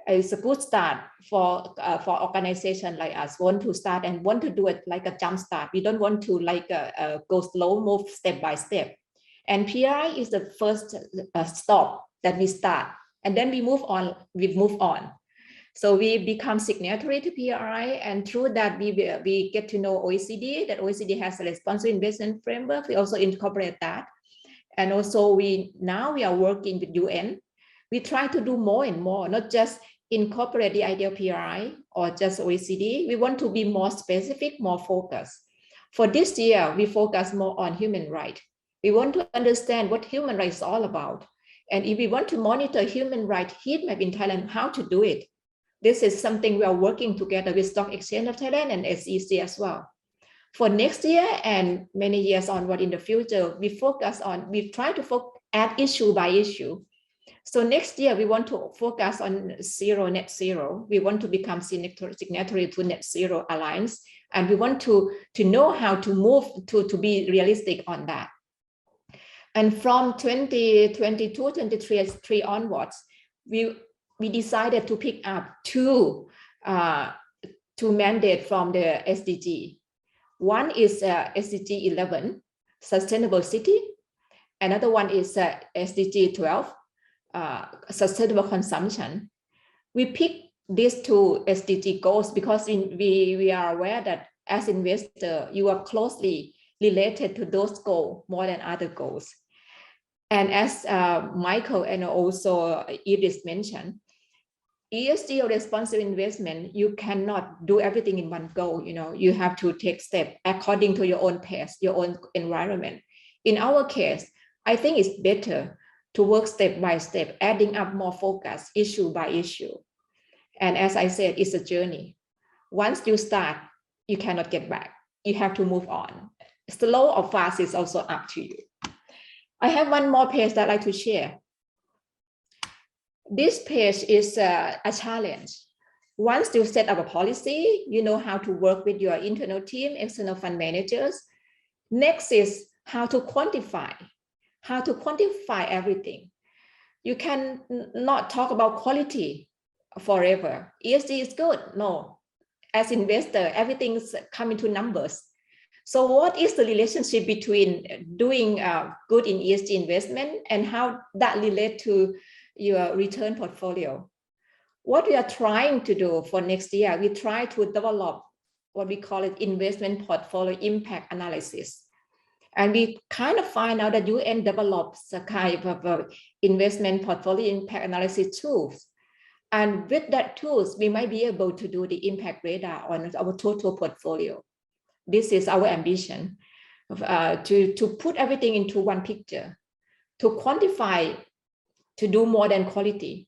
is a good start for organization like us, want to start and want to do it like a jump start. We don't want to go slow, move step by step. And PRI is the first stop that we start, and then we move on. So we become signatory to PRI, and through that we get to know OECD, that OECD has a responsible investment framework. We also incorporate that. And also now we are working with UN. We try to do more and more, not just incorporate the idea of PRI or just OECD. We want to be more specific, more focused. For this year, we focus more on human rights. We want to understand what human rights is all about. And if we want to monitor human rights heat map in Thailand, how to do it. This is something we are working together with Stock Exchange of Thailand and SEC as well. For next year and many years onward in the future, we try to add issue by issue. So next year, we want to focus on net zero. We want to become signatory to Net Zero Alliance. And we want to know how to move to be realistic on that. And from 2022-23 onwards, we decided to pick up two mandates from the SDG. One is SDG 11, Sustainable City. Another one is SDG 12, Sustainable Consumption. We picked these 2 SDG goals because we are aware that as investor, you are closely related to those goals more than other goals. And as Michael and also Edith mentioned, ESG or responsible investment, you cannot do everything in one go. You have to take steps according to your own pace, your own environment. In our case, I think it's better to work step by step, adding up more focus, issue by issue. And as I said, it's a journey. Once you start, you cannot get back. You have to move on. Slow or fast is also up to you. I have one more page that I'd like to share. This page is a challenge. Once you set up a policy, you know how to work with your internal team, external fund managers. Next is how to quantify everything. You can not talk about quality forever. ESG is good. No, as investor, everything's coming to numbers. So what is the relationship between doing good in ESG investment and how that relates to your return portfolio? What we are trying to do for next year, we try to develop what we call it investment portfolio impact analysis. And we kind of find out that UN develops a kind of investment portfolio impact analysis tools. And with that tools, we might be able to do the impact radar on our total portfolio. This is our ambition, to put everything into one picture, to quantify, to do more than quality,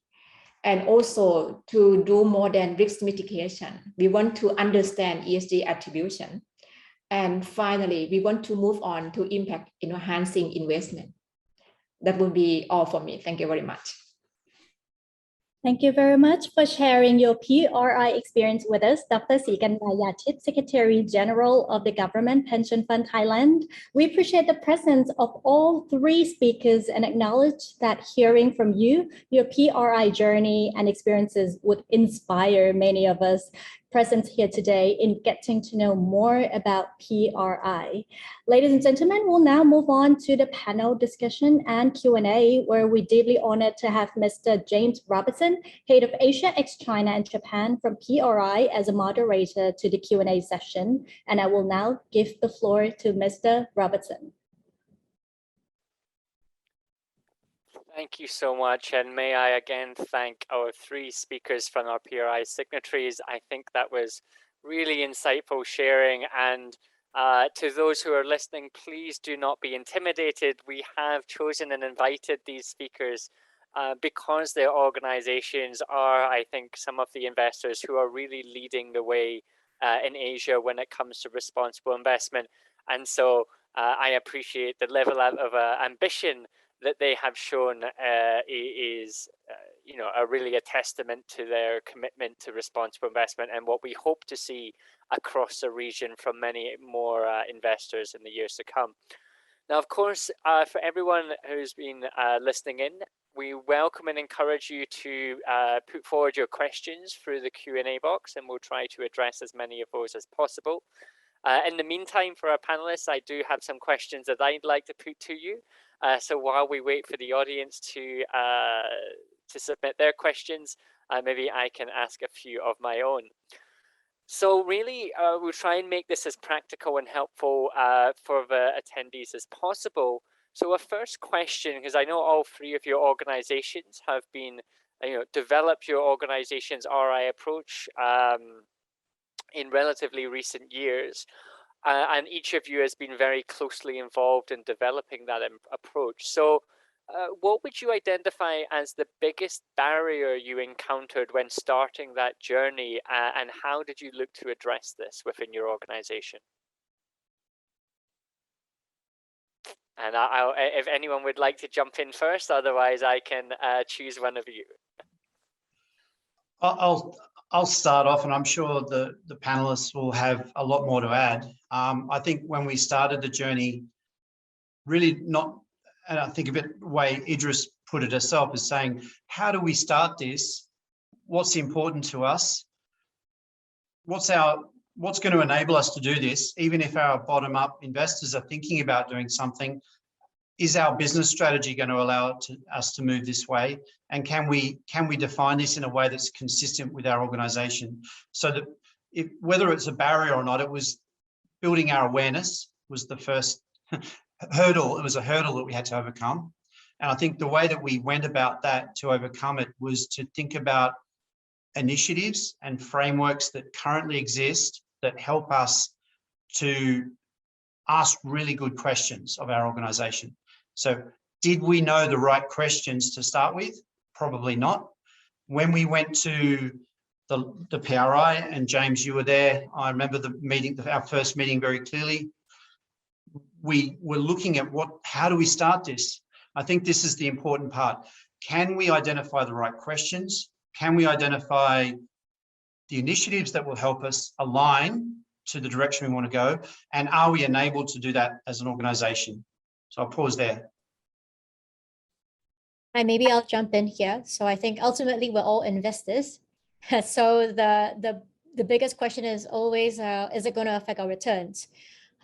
and also to do more than risk mitigation. We want to understand ESG attribution. And finally, we want to move on to impact enhancing investment. That will be all for me. Thank you very much. Thank you very much for sharing your PRI experience with us, Dr. Siganayatip, Secretary General of the Government Pension Fund Thailand. We appreciate the presence of all 3 speakers and acknowledge that hearing from you, your PRI journey and experiences would inspire many of us presence here today in getting to know more about PRI. Ladies and gentlemen, we'll now move on to the panel discussion and Q&A, where we're deeply honored to have Mr. James Robertson, Head of Asia, ex-China and Japan from PRI, as a moderator to the Q&A session. And I will now give the floor to Mr. Robertson. Thank you so much, and may I again thank our three speakers from our PRI signatories. I think that was really insightful sharing, and to those who are listening, please do not be intimidated. We have chosen and invited these speakers because their organizations are, I think, some of the investors who are really leading the way in Asia when it comes to responsible investment. And so I appreciate the level of ambition that they have shown is, really a testament to their commitment to responsible investment and what we hope to see across the region from many more investors in the years to come. Now, of course, for everyone who's been listening in, we welcome and encourage you to put forward your questions through the Q&A box, and we'll try to address as many of those as possible. In the meantime, for our panelists, I do have some questions that I'd like to put to you. So while we wait for the audience to submit their questions, maybe I can ask a few of my own. So really, we'll try and make this as practical and helpful for the attendees as possible. So our first question, because I know all three of your organizations have been, developed your organization's RI approach in relatively recent years. And each of you has been very closely involved in developing that approach. So what would you identify as the biggest barrier you encountered when starting that journey, and how did you look to address this within your organization? And if anyone would like to jump in first, otherwise I can choose one of you. I'll start off, and I'm sure the panelists will have a lot more to add. I think when we started the journey, really not, and I think a bit the way Idris put it herself, is saying, how do we start this? What's important to us? What's going to enable us to do this? Even if our bottom-up investors are thinking about doing something, is our business strategy going to allow us to move this way? And can we define this in a way that's consistent with our organization? So that whether it's a barrier or not, it was building our awareness was the first hurdle. It was a hurdle that we had to overcome. And I think the way that we went about that to overcome it was to think about initiatives and frameworks that currently exist that help us to ask really good questions of our organization. So did we know the right questions to start with? Probably not. When we went to the PRI, and James, you were there, I remember the meeting, our first meeting very clearly. We were looking at how do we start this? I think this is the important part. Can we identify the right questions? Can we identify the initiatives that will help us align to the direction we want to go? And are we enabled to do that as an organization? So I'll pause there. And maybe I'll jump in here. So I think ultimately we're all investors. So the biggest question is always, is it going to affect our returns?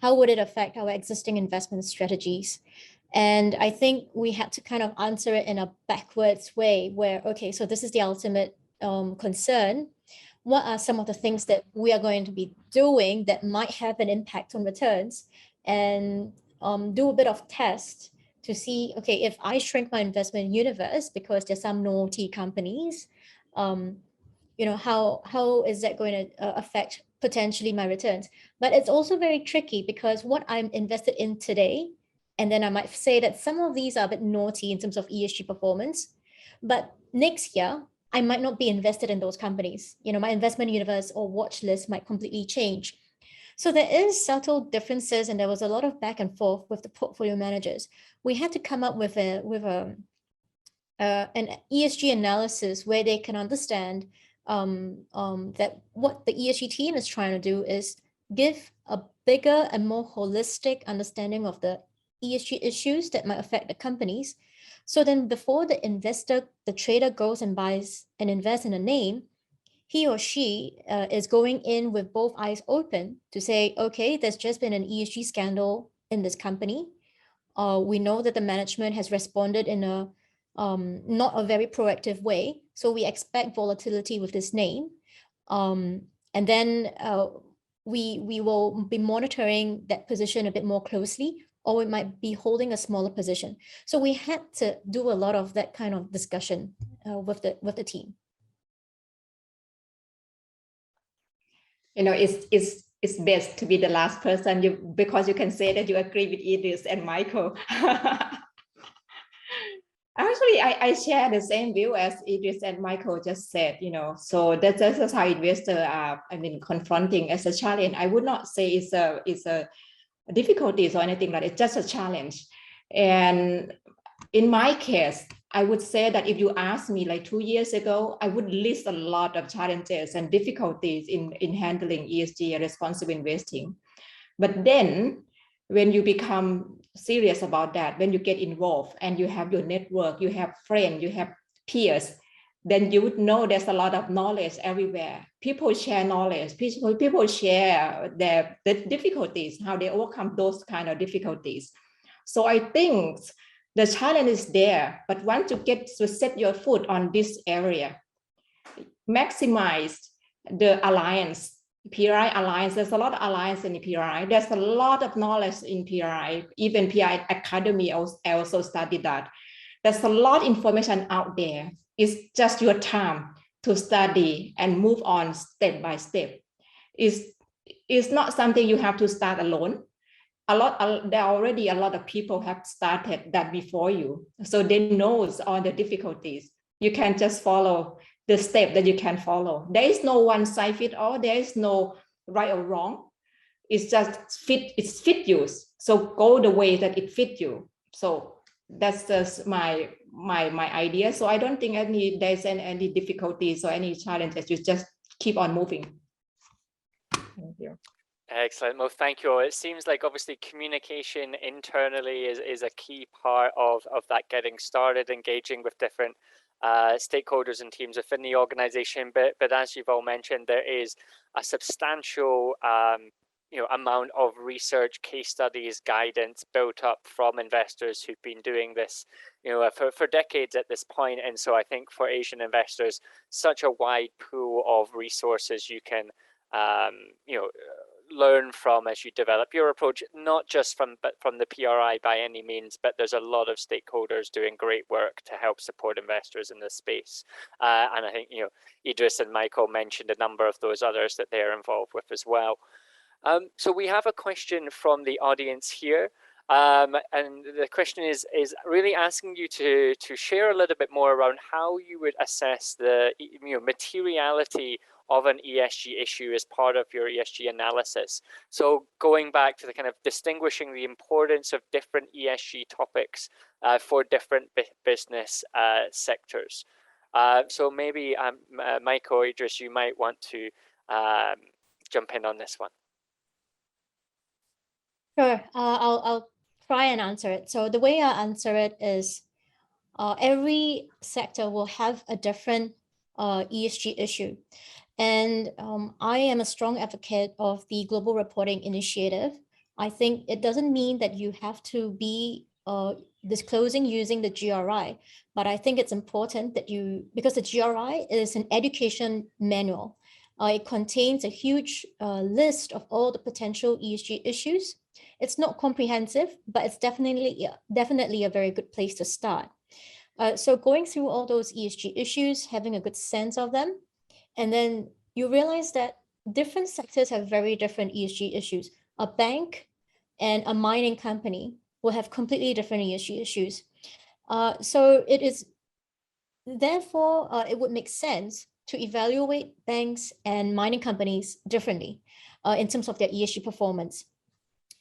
How would it affect our existing investment strategies? And I think we had to kind of answer it in a backwards way where, okay, so this is the ultimate concern. What are some of the things that we are going to be doing that might have an impact on returns? And do a bit of test to see, okay, if I shrink my investment universe because there's some naughty companies, how is that going to affect potentially my returns? But it's also very tricky because what I'm invested in today, and then I might say that some of these are a bit naughty in terms of ESG performance, but next year, I might not be invested in those companies. My investment universe or watch list might completely change. So there is subtle differences, and there was a lot of back and forth with the portfolio managers. We had to come up with an ESG analysis where they can understand that what the ESG team is trying to do is give a bigger and more holistic understanding of the ESG issues that might affect the companies. So then before the trader goes and buys and invests in a name, he or she is going in with both eyes open to say, okay, there's just been an ESG scandal in this company. We know that the management has responded in a not a very proactive way. So we expect volatility with this name. And then we will be monitoring that position a bit more closely, or we might be holding a smaller position. So we had to do a lot of that kind of discussion with the team. You know, it's best to be the last person because you can say that you agree with Idris and Michael. Actually, I share the same view as Idris and Michael just said, you know, so that's how investors are, confronting as a challenge. I would not say it's a difficulties or anything like that. It's just a challenge. And in my case, I would say that if you asked me like 2 years ago, I would list a lot of challenges and difficulties in handling ESG and responsible investing. But then when you become serious about that, when you get involved and you have your network, you have friends, you have peers, then you would know there's a lot of knowledge everywhere. People share knowledge, people share the difficulties, how they overcome those kind of difficulties. So I think the challenge is there, but once you get to set your foot on this area, maximize the alliance, PRI alliance. There's a lot of alliance in the PRI. There's a lot of knowledge in PRI. Even PRI Academy also studied that. There's a lot of information out there. It's just your time to study and move on step by step. It's not something you have to start alone. There are already a lot of people have started that before you. So they know all the difficulties. You can just follow the step that you can follow. There is no one size fit all. There is no right or wrong. It's just fit you. So go the way that it fit you. So that's just my idea. So I don't think there's any difficulties or any challenges. You just keep on moving. Thank you. Excellent. Well, thank you all. It seems like obviously communication internally is a key part of that getting started, engaging with different stakeholders and teams within the organization. But as you've all mentioned, there is a substantial amount of research, case studies, guidance built up from investors who've been doing this for decades at this point. And so I think for Asian investors, such a wide pool of resources you can learn from as you develop your approach, not just from the PRI by any means, but there's a lot of stakeholders doing great work to help support investors in this space. And I think Idris and Michael mentioned a number of those others that they're involved with as well. So we have a question from the audience here. And the question is really asking you to share a little bit more around how you would assess the materiality of an ESG issue as part of your ESG analysis. So going back to the kind of distinguishing the importance of different ESG topics for different business sectors. So maybe Michael or Idris, you might want to jump in on this one. Sure, I'll try and answer it. So the way I answer it is every sector will have a different ESG issue. And I am a strong advocate of the Global Reporting Initiative. I think it doesn't mean that you have to be disclosing using the GRI, but I think it's important that because the GRI is an education manual. It contains a huge list of all the potential ESG issues. It's not comprehensive, but it's definitely a very good place to start. So going through all those ESG issues, having a good sense of them, and then you realize that different sectors have very different ESG issues. A bank and a mining company will have completely different ESG issues. So it is, therefore, it would make sense to evaluate banks and mining companies differently in terms of their ESG performance.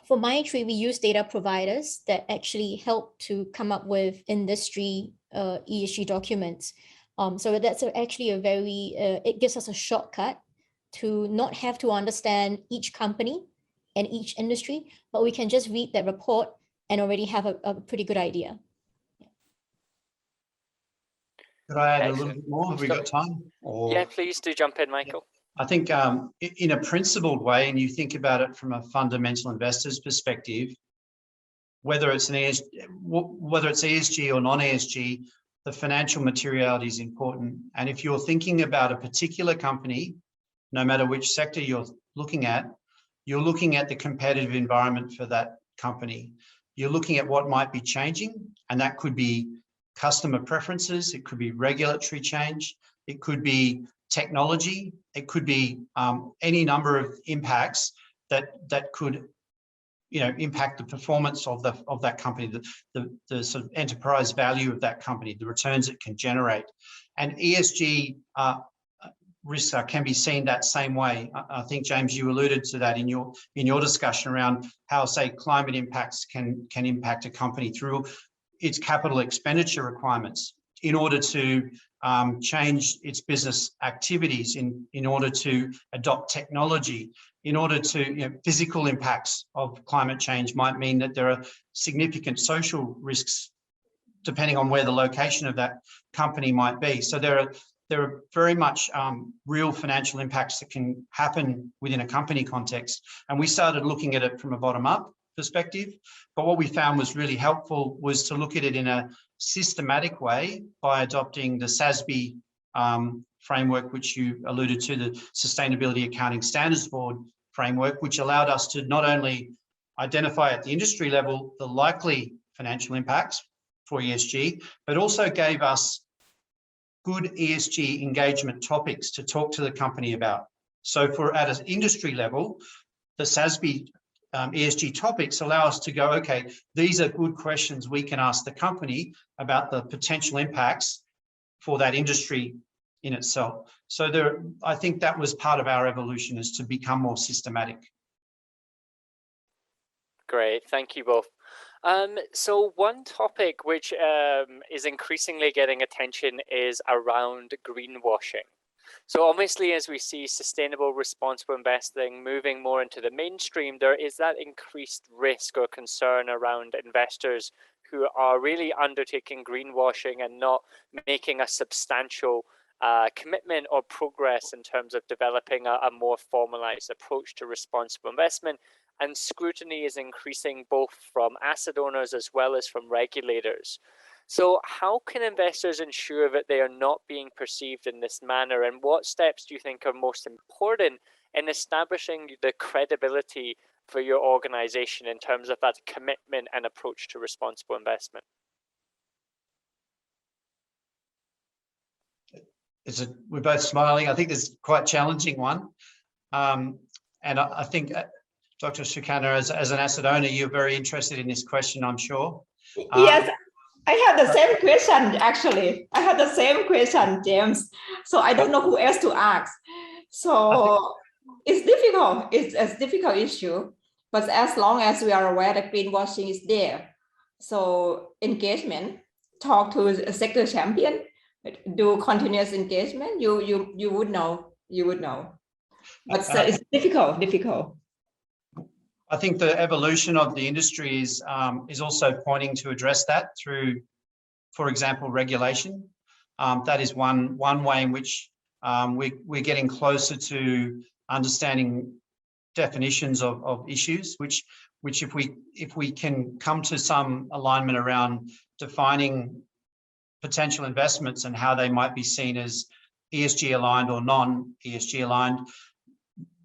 For Monetary, we use data providers that actually help to come up with industry ESG documents. So that's actually a very, it gives us a shortcut to not have to understand each company and each industry, but we can just read that report and already have a pretty good idea. Could I add a Excellent. little bit more? Have we got time? Or... Yeah, please do jump in, Michael. I think in a principled way, and you think about it from a fundamental investor's perspective, whether it's ESG or non-ESG, the financial materiality is important. And if you're thinking about a particular company, no matter which sector you're looking at the competitive environment for that company. You're looking at what might be changing, and that could be customer preferences, it could be regulatory change, it could be technology, it could be any number of impacts that could, you know, impact the performance of that company, the sort of enterprise value of that company, the returns it can generate. And ESG risks can be seen that same way. I think, James, you alluded to that in your discussion around how, say, climate impacts can impact a company through its capital expenditure requirements in order to change its business activities, in order to adopt technology, in order to, you know, physical impacts of climate change might mean that there are significant social risks depending on where the location of that company might be. So there are very much real financial impacts that can happen within a company context. And we started looking at it from a bottom-up perspective. But what we found was really helpful was to look at it in a systematic way by adopting the SASB framework, which you alluded to, the Sustainability Accounting Standards Board framework, which allowed us to not only identify at the industry level the likely financial impacts for ESG, but also gave us good ESG engagement topics to talk to the company about. So for at an industry level, the SASB ESG topics allow us to go, okay, these are good questions we can ask the company about the potential impacts for that industry in itself. So I think that was part of our evolution, is to become more systematic. Great, thank you both. So one topic which is increasingly getting attention is around greenwashing. So obviously, as we see sustainable, responsible investing moving more into the mainstream, there is that increased risk or concern around investors who are really undertaking greenwashing and not making a substantial commitment or progress in terms of developing a more formalized approach to responsible investment. And scrutiny is increasing both from asset owners as well as from regulators. So how can investors ensure that they are not being perceived in this manner? And what steps do you think are most important in establishing the credibility for your organization in terms of that commitment and approach to responsible investment? We're both smiling. I think it's quite a challenging one. And I think, Dr. Sukana, as an asset owner, you're very interested in this question, I'm sure. Yes. I have the same question, actually. I have the same question, James. So I don't know who else to ask. So it's difficult. It's a difficult issue. But as long as we are aware that greenwashing is there, so engagement, talk to a sector champion, do continuous engagement, you would know. You would know. But it's difficult. I think the evolution of the industry is also pointing to address that through, for example, regulation. That is one way in which we're getting closer to understanding definitions of issues, which if we can come to some alignment around defining potential investments and how they might be seen as ESG aligned or non-ESG aligned,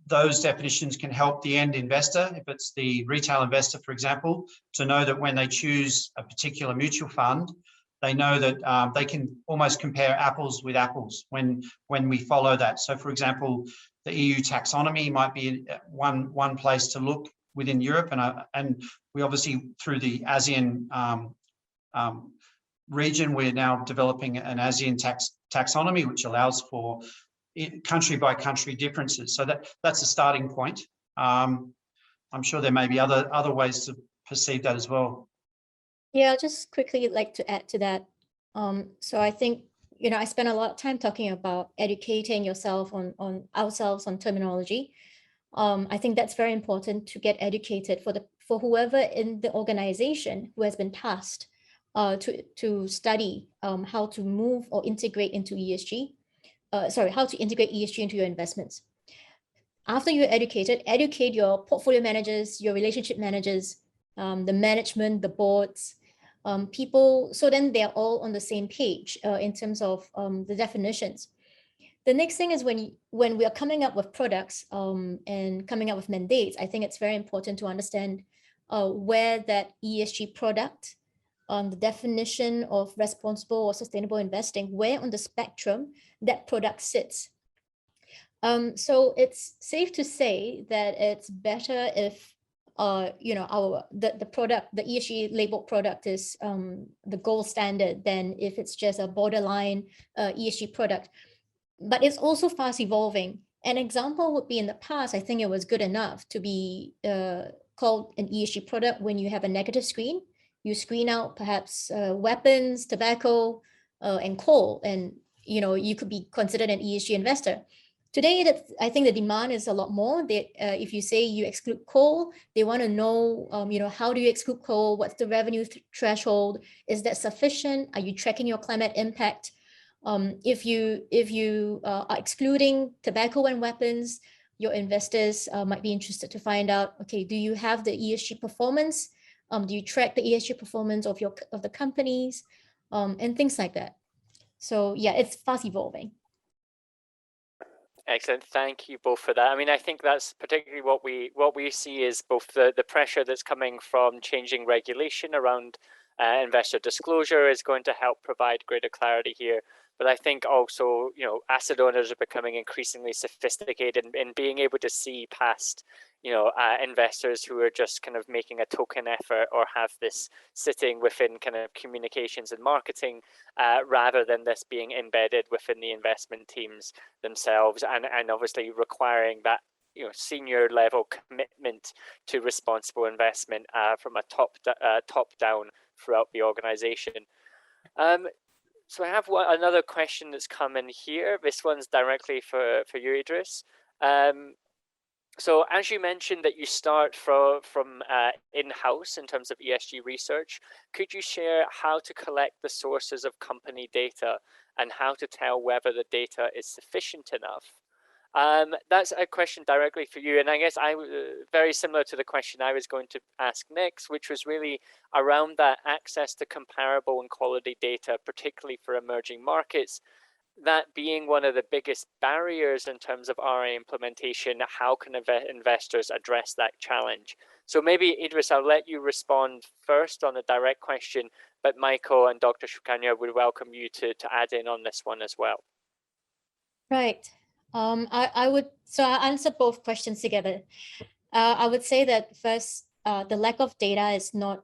those definitions can help the end investor, if it's the retail investor, for example, to know that when they choose a particular mutual fund, they know that they can almost compare apples with apples when we follow that. So, for example, the EU taxonomy might be one place to look within Europe, and we obviously, through the ASEAN region, we're now developing an ASEAN taxonomy, which allows for country by country differences. So that's a starting point. I'm sure there may be other ways to perceive that as well. Yeah, I'll just quickly like to add to that. So I think, I spend a lot of time talking about educating yourself on ourselves on terminology. I think that's very important to get educated for whoever in the organization who has been tasked to study how to move or integrate into ESG. How to integrate ESG into your investments. After you're educated, educate your portfolio managers, your relationship managers, the management, the boards, people, so then they're all on the same page in terms of the definitions. The next thing is when we are coming up with products and coming up with mandates, I think it's very important to understand where that ESG product, the definition of responsible or sustainable investing, where on the spectrum that product sits. So it's safe to say that it's better if the product, the ESG labeled product is the gold standard than if it's just a borderline ESG product. But it's also fast evolving. An example would be in the past, I think it was good enough to be called an ESG product when you have a negative screen. You screen out perhaps weapons, tobacco, and coal, and you could be considered an ESG investor. Today, I think the demand is a lot more. If you say you exclude coal, they want to know, how do you exclude coal? What's the revenue threshold? Is that sufficient? Are you tracking your climate impact? If you are excluding tobacco and weapons, your investors might be interested to find out, okay, do you have the ESG performance? Do you track the ESG performance of the companies, and things like that? So yeah, it's fast evolving. Excellent. Thank you both for that. I mean, I think that's particularly what we see is both the pressure that's coming from changing regulation around investor disclosure is going to help provide greater clarity here. But I think also, asset owners are becoming increasingly sophisticated in being able to see past, investors who are just kind of making a token effort or have this sitting within kind of communications and marketing, rather than this being embedded within the investment teams themselves, and obviously requiring that senior level commitment to responsible investment from a top down throughout the organization. So I have another question that's come in here. This one's directly for you, Idris. So as you mentioned that you start from in-house in terms of ESG research, could you share how to collect the sources of company data and how to tell whether the data is sufficient enough? That's a question directly for you. And I guess very similar to the question I was going to ask next, which was really around that access to comparable and quality data, particularly for emerging markets, that being one of the biggest barriers in terms of RA implementation. How can investors address that challenge? So maybe Idris, I'll let you respond first on the direct question, but Michael and Dr. Shukanya would welcome you to add in on this one as well. Right. I'll answer both questions together. I would say that first, the lack of data is not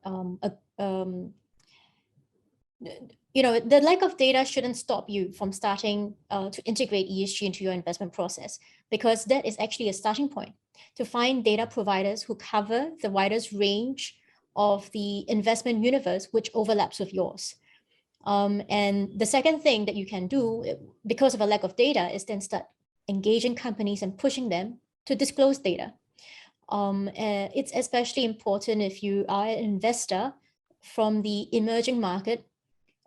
the lack of data shouldn't stop you from starting to integrate ESG into your investment process, because that is actually a starting point to find data providers who cover the widest range of the investment universe, which overlaps with yours. And the second thing that you can do because of a lack of data is then start engaging companies and pushing them to disclose data. It's especially important if you are an investor from the emerging market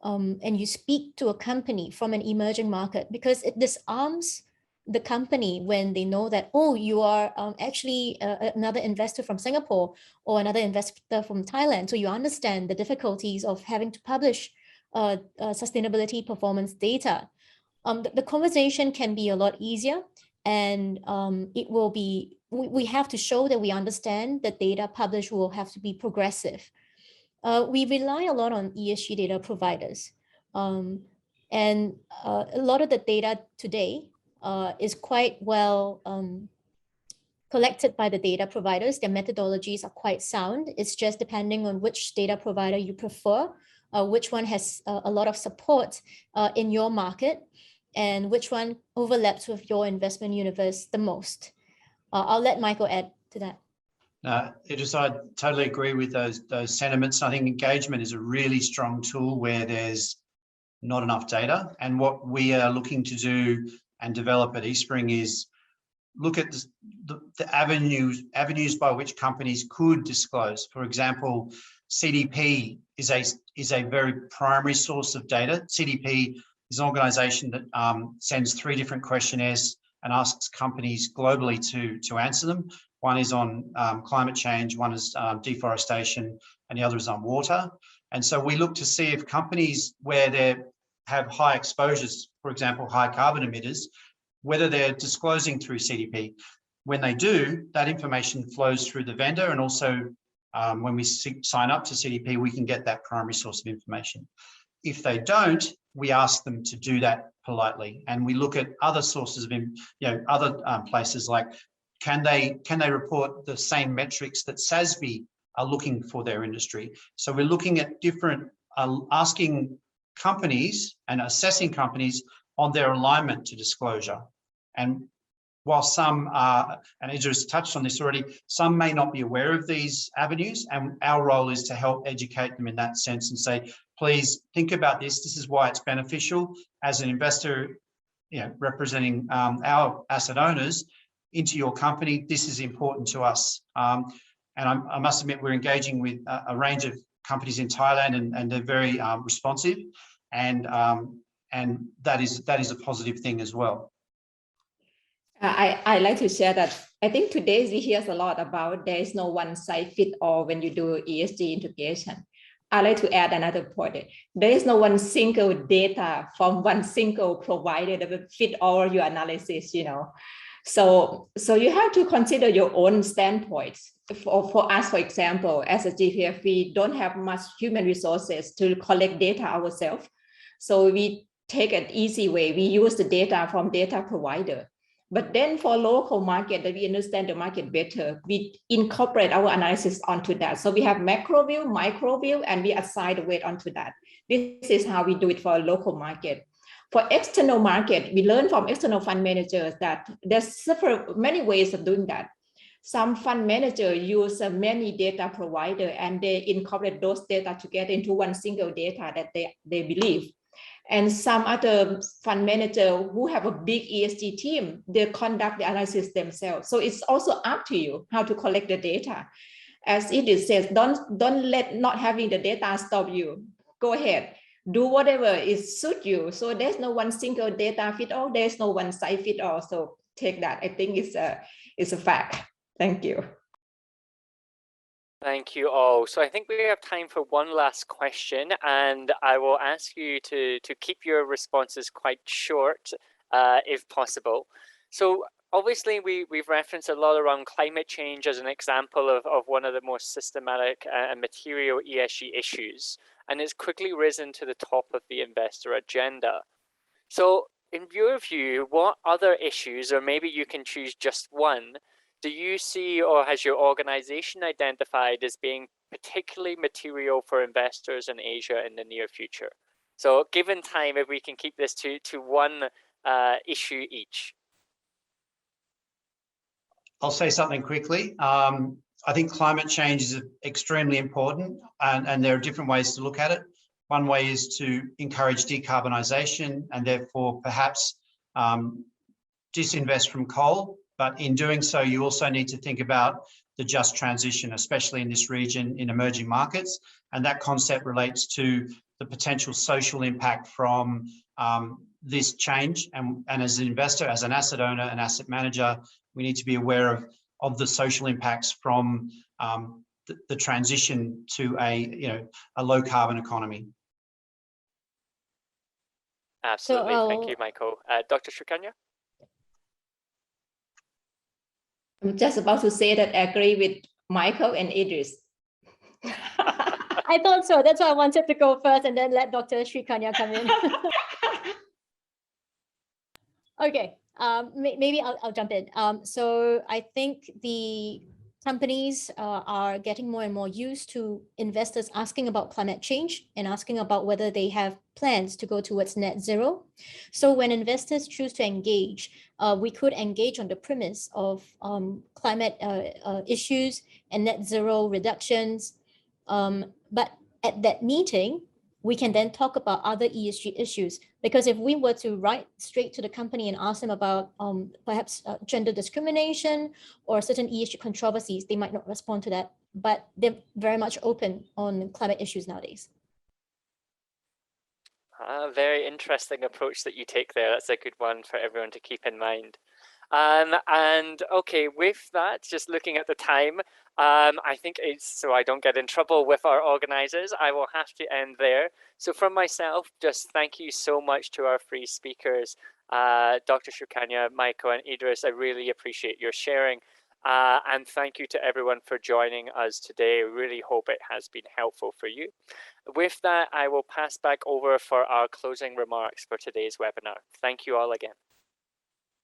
and you speak to a company from an emerging market, because it disarms the company when they know that, oh, you are actually another investor from Singapore or another investor from Thailand. So you understand the difficulties of having to publish sustainability performance data. The conversation can be a lot easier, and it will be, we have to show that we understand that data published will have to be progressive. We rely a lot on ESG data providers, and a lot of the data today is quite well collected by the data providers. Their methodologies are quite sound. It's just depending on which data provider you prefer, which one has a lot of support in your market, and which one overlaps with your investment universe the most. I'll let Michael add to that. I totally agree with those sentiments. I think engagement is a really strong tool where there's not enough data. And what we are looking to do and develop at eSpring is look at the avenues by which companies could disclose. For example, CDP is a very primary source of data. CDP is an organisation that sends 3 different questionnaires and asks companies globally to answer them. One is on climate change, one is deforestation, and the other is on water. And so we look to see if companies where they have high exposures, for example, high carbon emitters, whether they're disclosing through CDP. When they do, that information flows through the vendor, and also when we sign up to CDP, we can get that primary source of information. If they don't, we ask them to do that politely, and we look at other sources of, other places like, can they report the same metrics that SASB are looking for their industry? So we're looking at different, asking companies and assessing companies on their alignment to disclosure. And while some are, and Idris touched on this already, some may not be aware of these avenues, and our role is to help educate them in that sense and say, please think about this. This is why it's beneficial as an investor, representing our asset owners into your company. This is important to us. And I must admit, we're engaging with a range of companies in Thailand, and they're very responsive, and that is a positive thing as well. I like to share that I think today we hear a lot about there is no one size fit all when you do ESG integration. I like to add another point. There is no one single data from one single provider that will fit all your analysis, So you have to consider your own standpoints. For us, for example, as a GPF, we don't have much human resources to collect data ourselves. So we take an easy way. We use the data from data provider. But then for local market, that we understand the market better, we incorporate our analysis onto that. So we have macro view, micro view, and we assign the weight onto that. This is how we do it for a local market. For external market, we learn from external fund managers that there's many ways of doing that. Some fund managers use many data provider, and they incorporate those data together into one single data that they believe. And some other fund manager who have a big ESG team, they conduct the analysis themselves. So it's also up to you how to collect the data. As Edith says, don't let not having the data stop you. Go ahead, do whatever is suit you. So there's no one single data fit all. There's no one size fit all. So take that. I think it's a fact. Thank you. Thank you all. So I think we have time for one last question, and I will ask you to keep your responses quite short, if possible. So obviously we've referenced a lot around climate change as an example of one of the most systematic and material ESG issues, and it's quickly risen to the top of the investor agenda. So in your view, what other issues, or maybe you can choose just one, do you see or has your organization identified as being particularly material for investors in Asia in the near future? So given time, if we can keep this to one issue each. I'll say something quickly. I think climate change is extremely important, and there are different ways to look at it. One way is to encourage decarbonisation and therefore perhaps disinvest from coal. But in doing so, you also need to think about the just transition, especially in this region in emerging markets. And that concept relates to the potential social impact from this change. And as an investor, as an asset owner, an asset manager, we need to be aware of the social impacts from the transition to a low carbon economy. Absolutely. Thank you, Michael. Dr. Shrikanya? I'm just about to say that I agree with Michael and Idris. I thought so. That's why I wanted to go first and then let Dr. Shrikanya come in. Okay, maybe I'll jump in. So I think the companies are getting more and more used to investors asking about climate change and asking about whether they have plans to go towards net zero. So when investors choose to engage, we could engage on the premise of climate issues and net zero reductions. But at that meeting, we can then talk about other ESG issues, because if we were to write straight to the company and ask them about perhaps gender discrimination or certain ESG controversies, they might not respond to that but they're very much open on climate issues nowadays. Very interesting approach that you take there. That's a good one for everyone to keep in mind. And okay, with that, just looking at the time, I think it's, so I don't get in trouble with our organizers, I will have to end there. So from myself, just thank you so much to our three speakers, Dr. Shukanya, Michael, and Idris. I really appreciate your sharing. And thank you to everyone for joining us today. I really hope it has been helpful for you. With that, I will pass back over for our closing remarks for today's webinar. Thank you all again.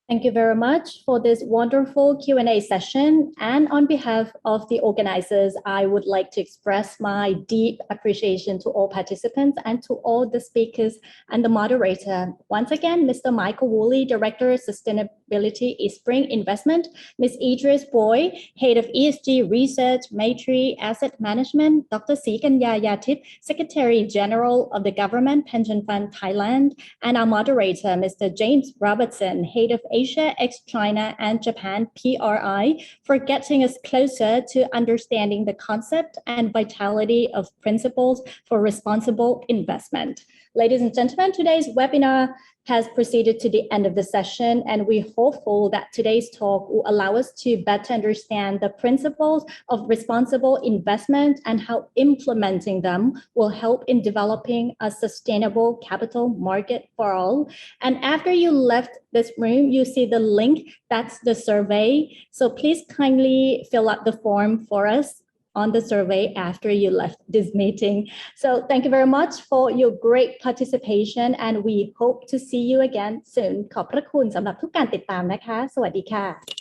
Thank you very much for this wonderful Q&A session. And on behalf of the organizers, I would like to express my deep appreciation to all participants and to all the speakers and the moderator. Once again, Mr. Michael Woolley, Director of Sustainability, Esg Investment, Ms. Idris Boy, Head of ESG Research, Maitri Asset Management, Dr. Sikanya Yatip, Secretary General of the Government Pension Fund Thailand, and our moderator, Mr. James Robertson, Head of Asia, ex-China and Japan PRI, for getting us closer to understanding the concept and vitality of principles for responsible investment. Ladies and gentlemen, today's webinar has proceeded to the end of the session, and we're hopeful that today's talk will allow us to better understand the principles of responsible investment and how implementing them will help in developing a sustainable capital market for all. And after you left this room, you see the link, that's the survey. So please kindly fill out the form for us on the survey after you left this meeting. So thank you very much for your great participation, and we hope to see you again soon. ขอบพระคุณสำหรับทุกการติดตามนะคะ สวัสดีค่ะ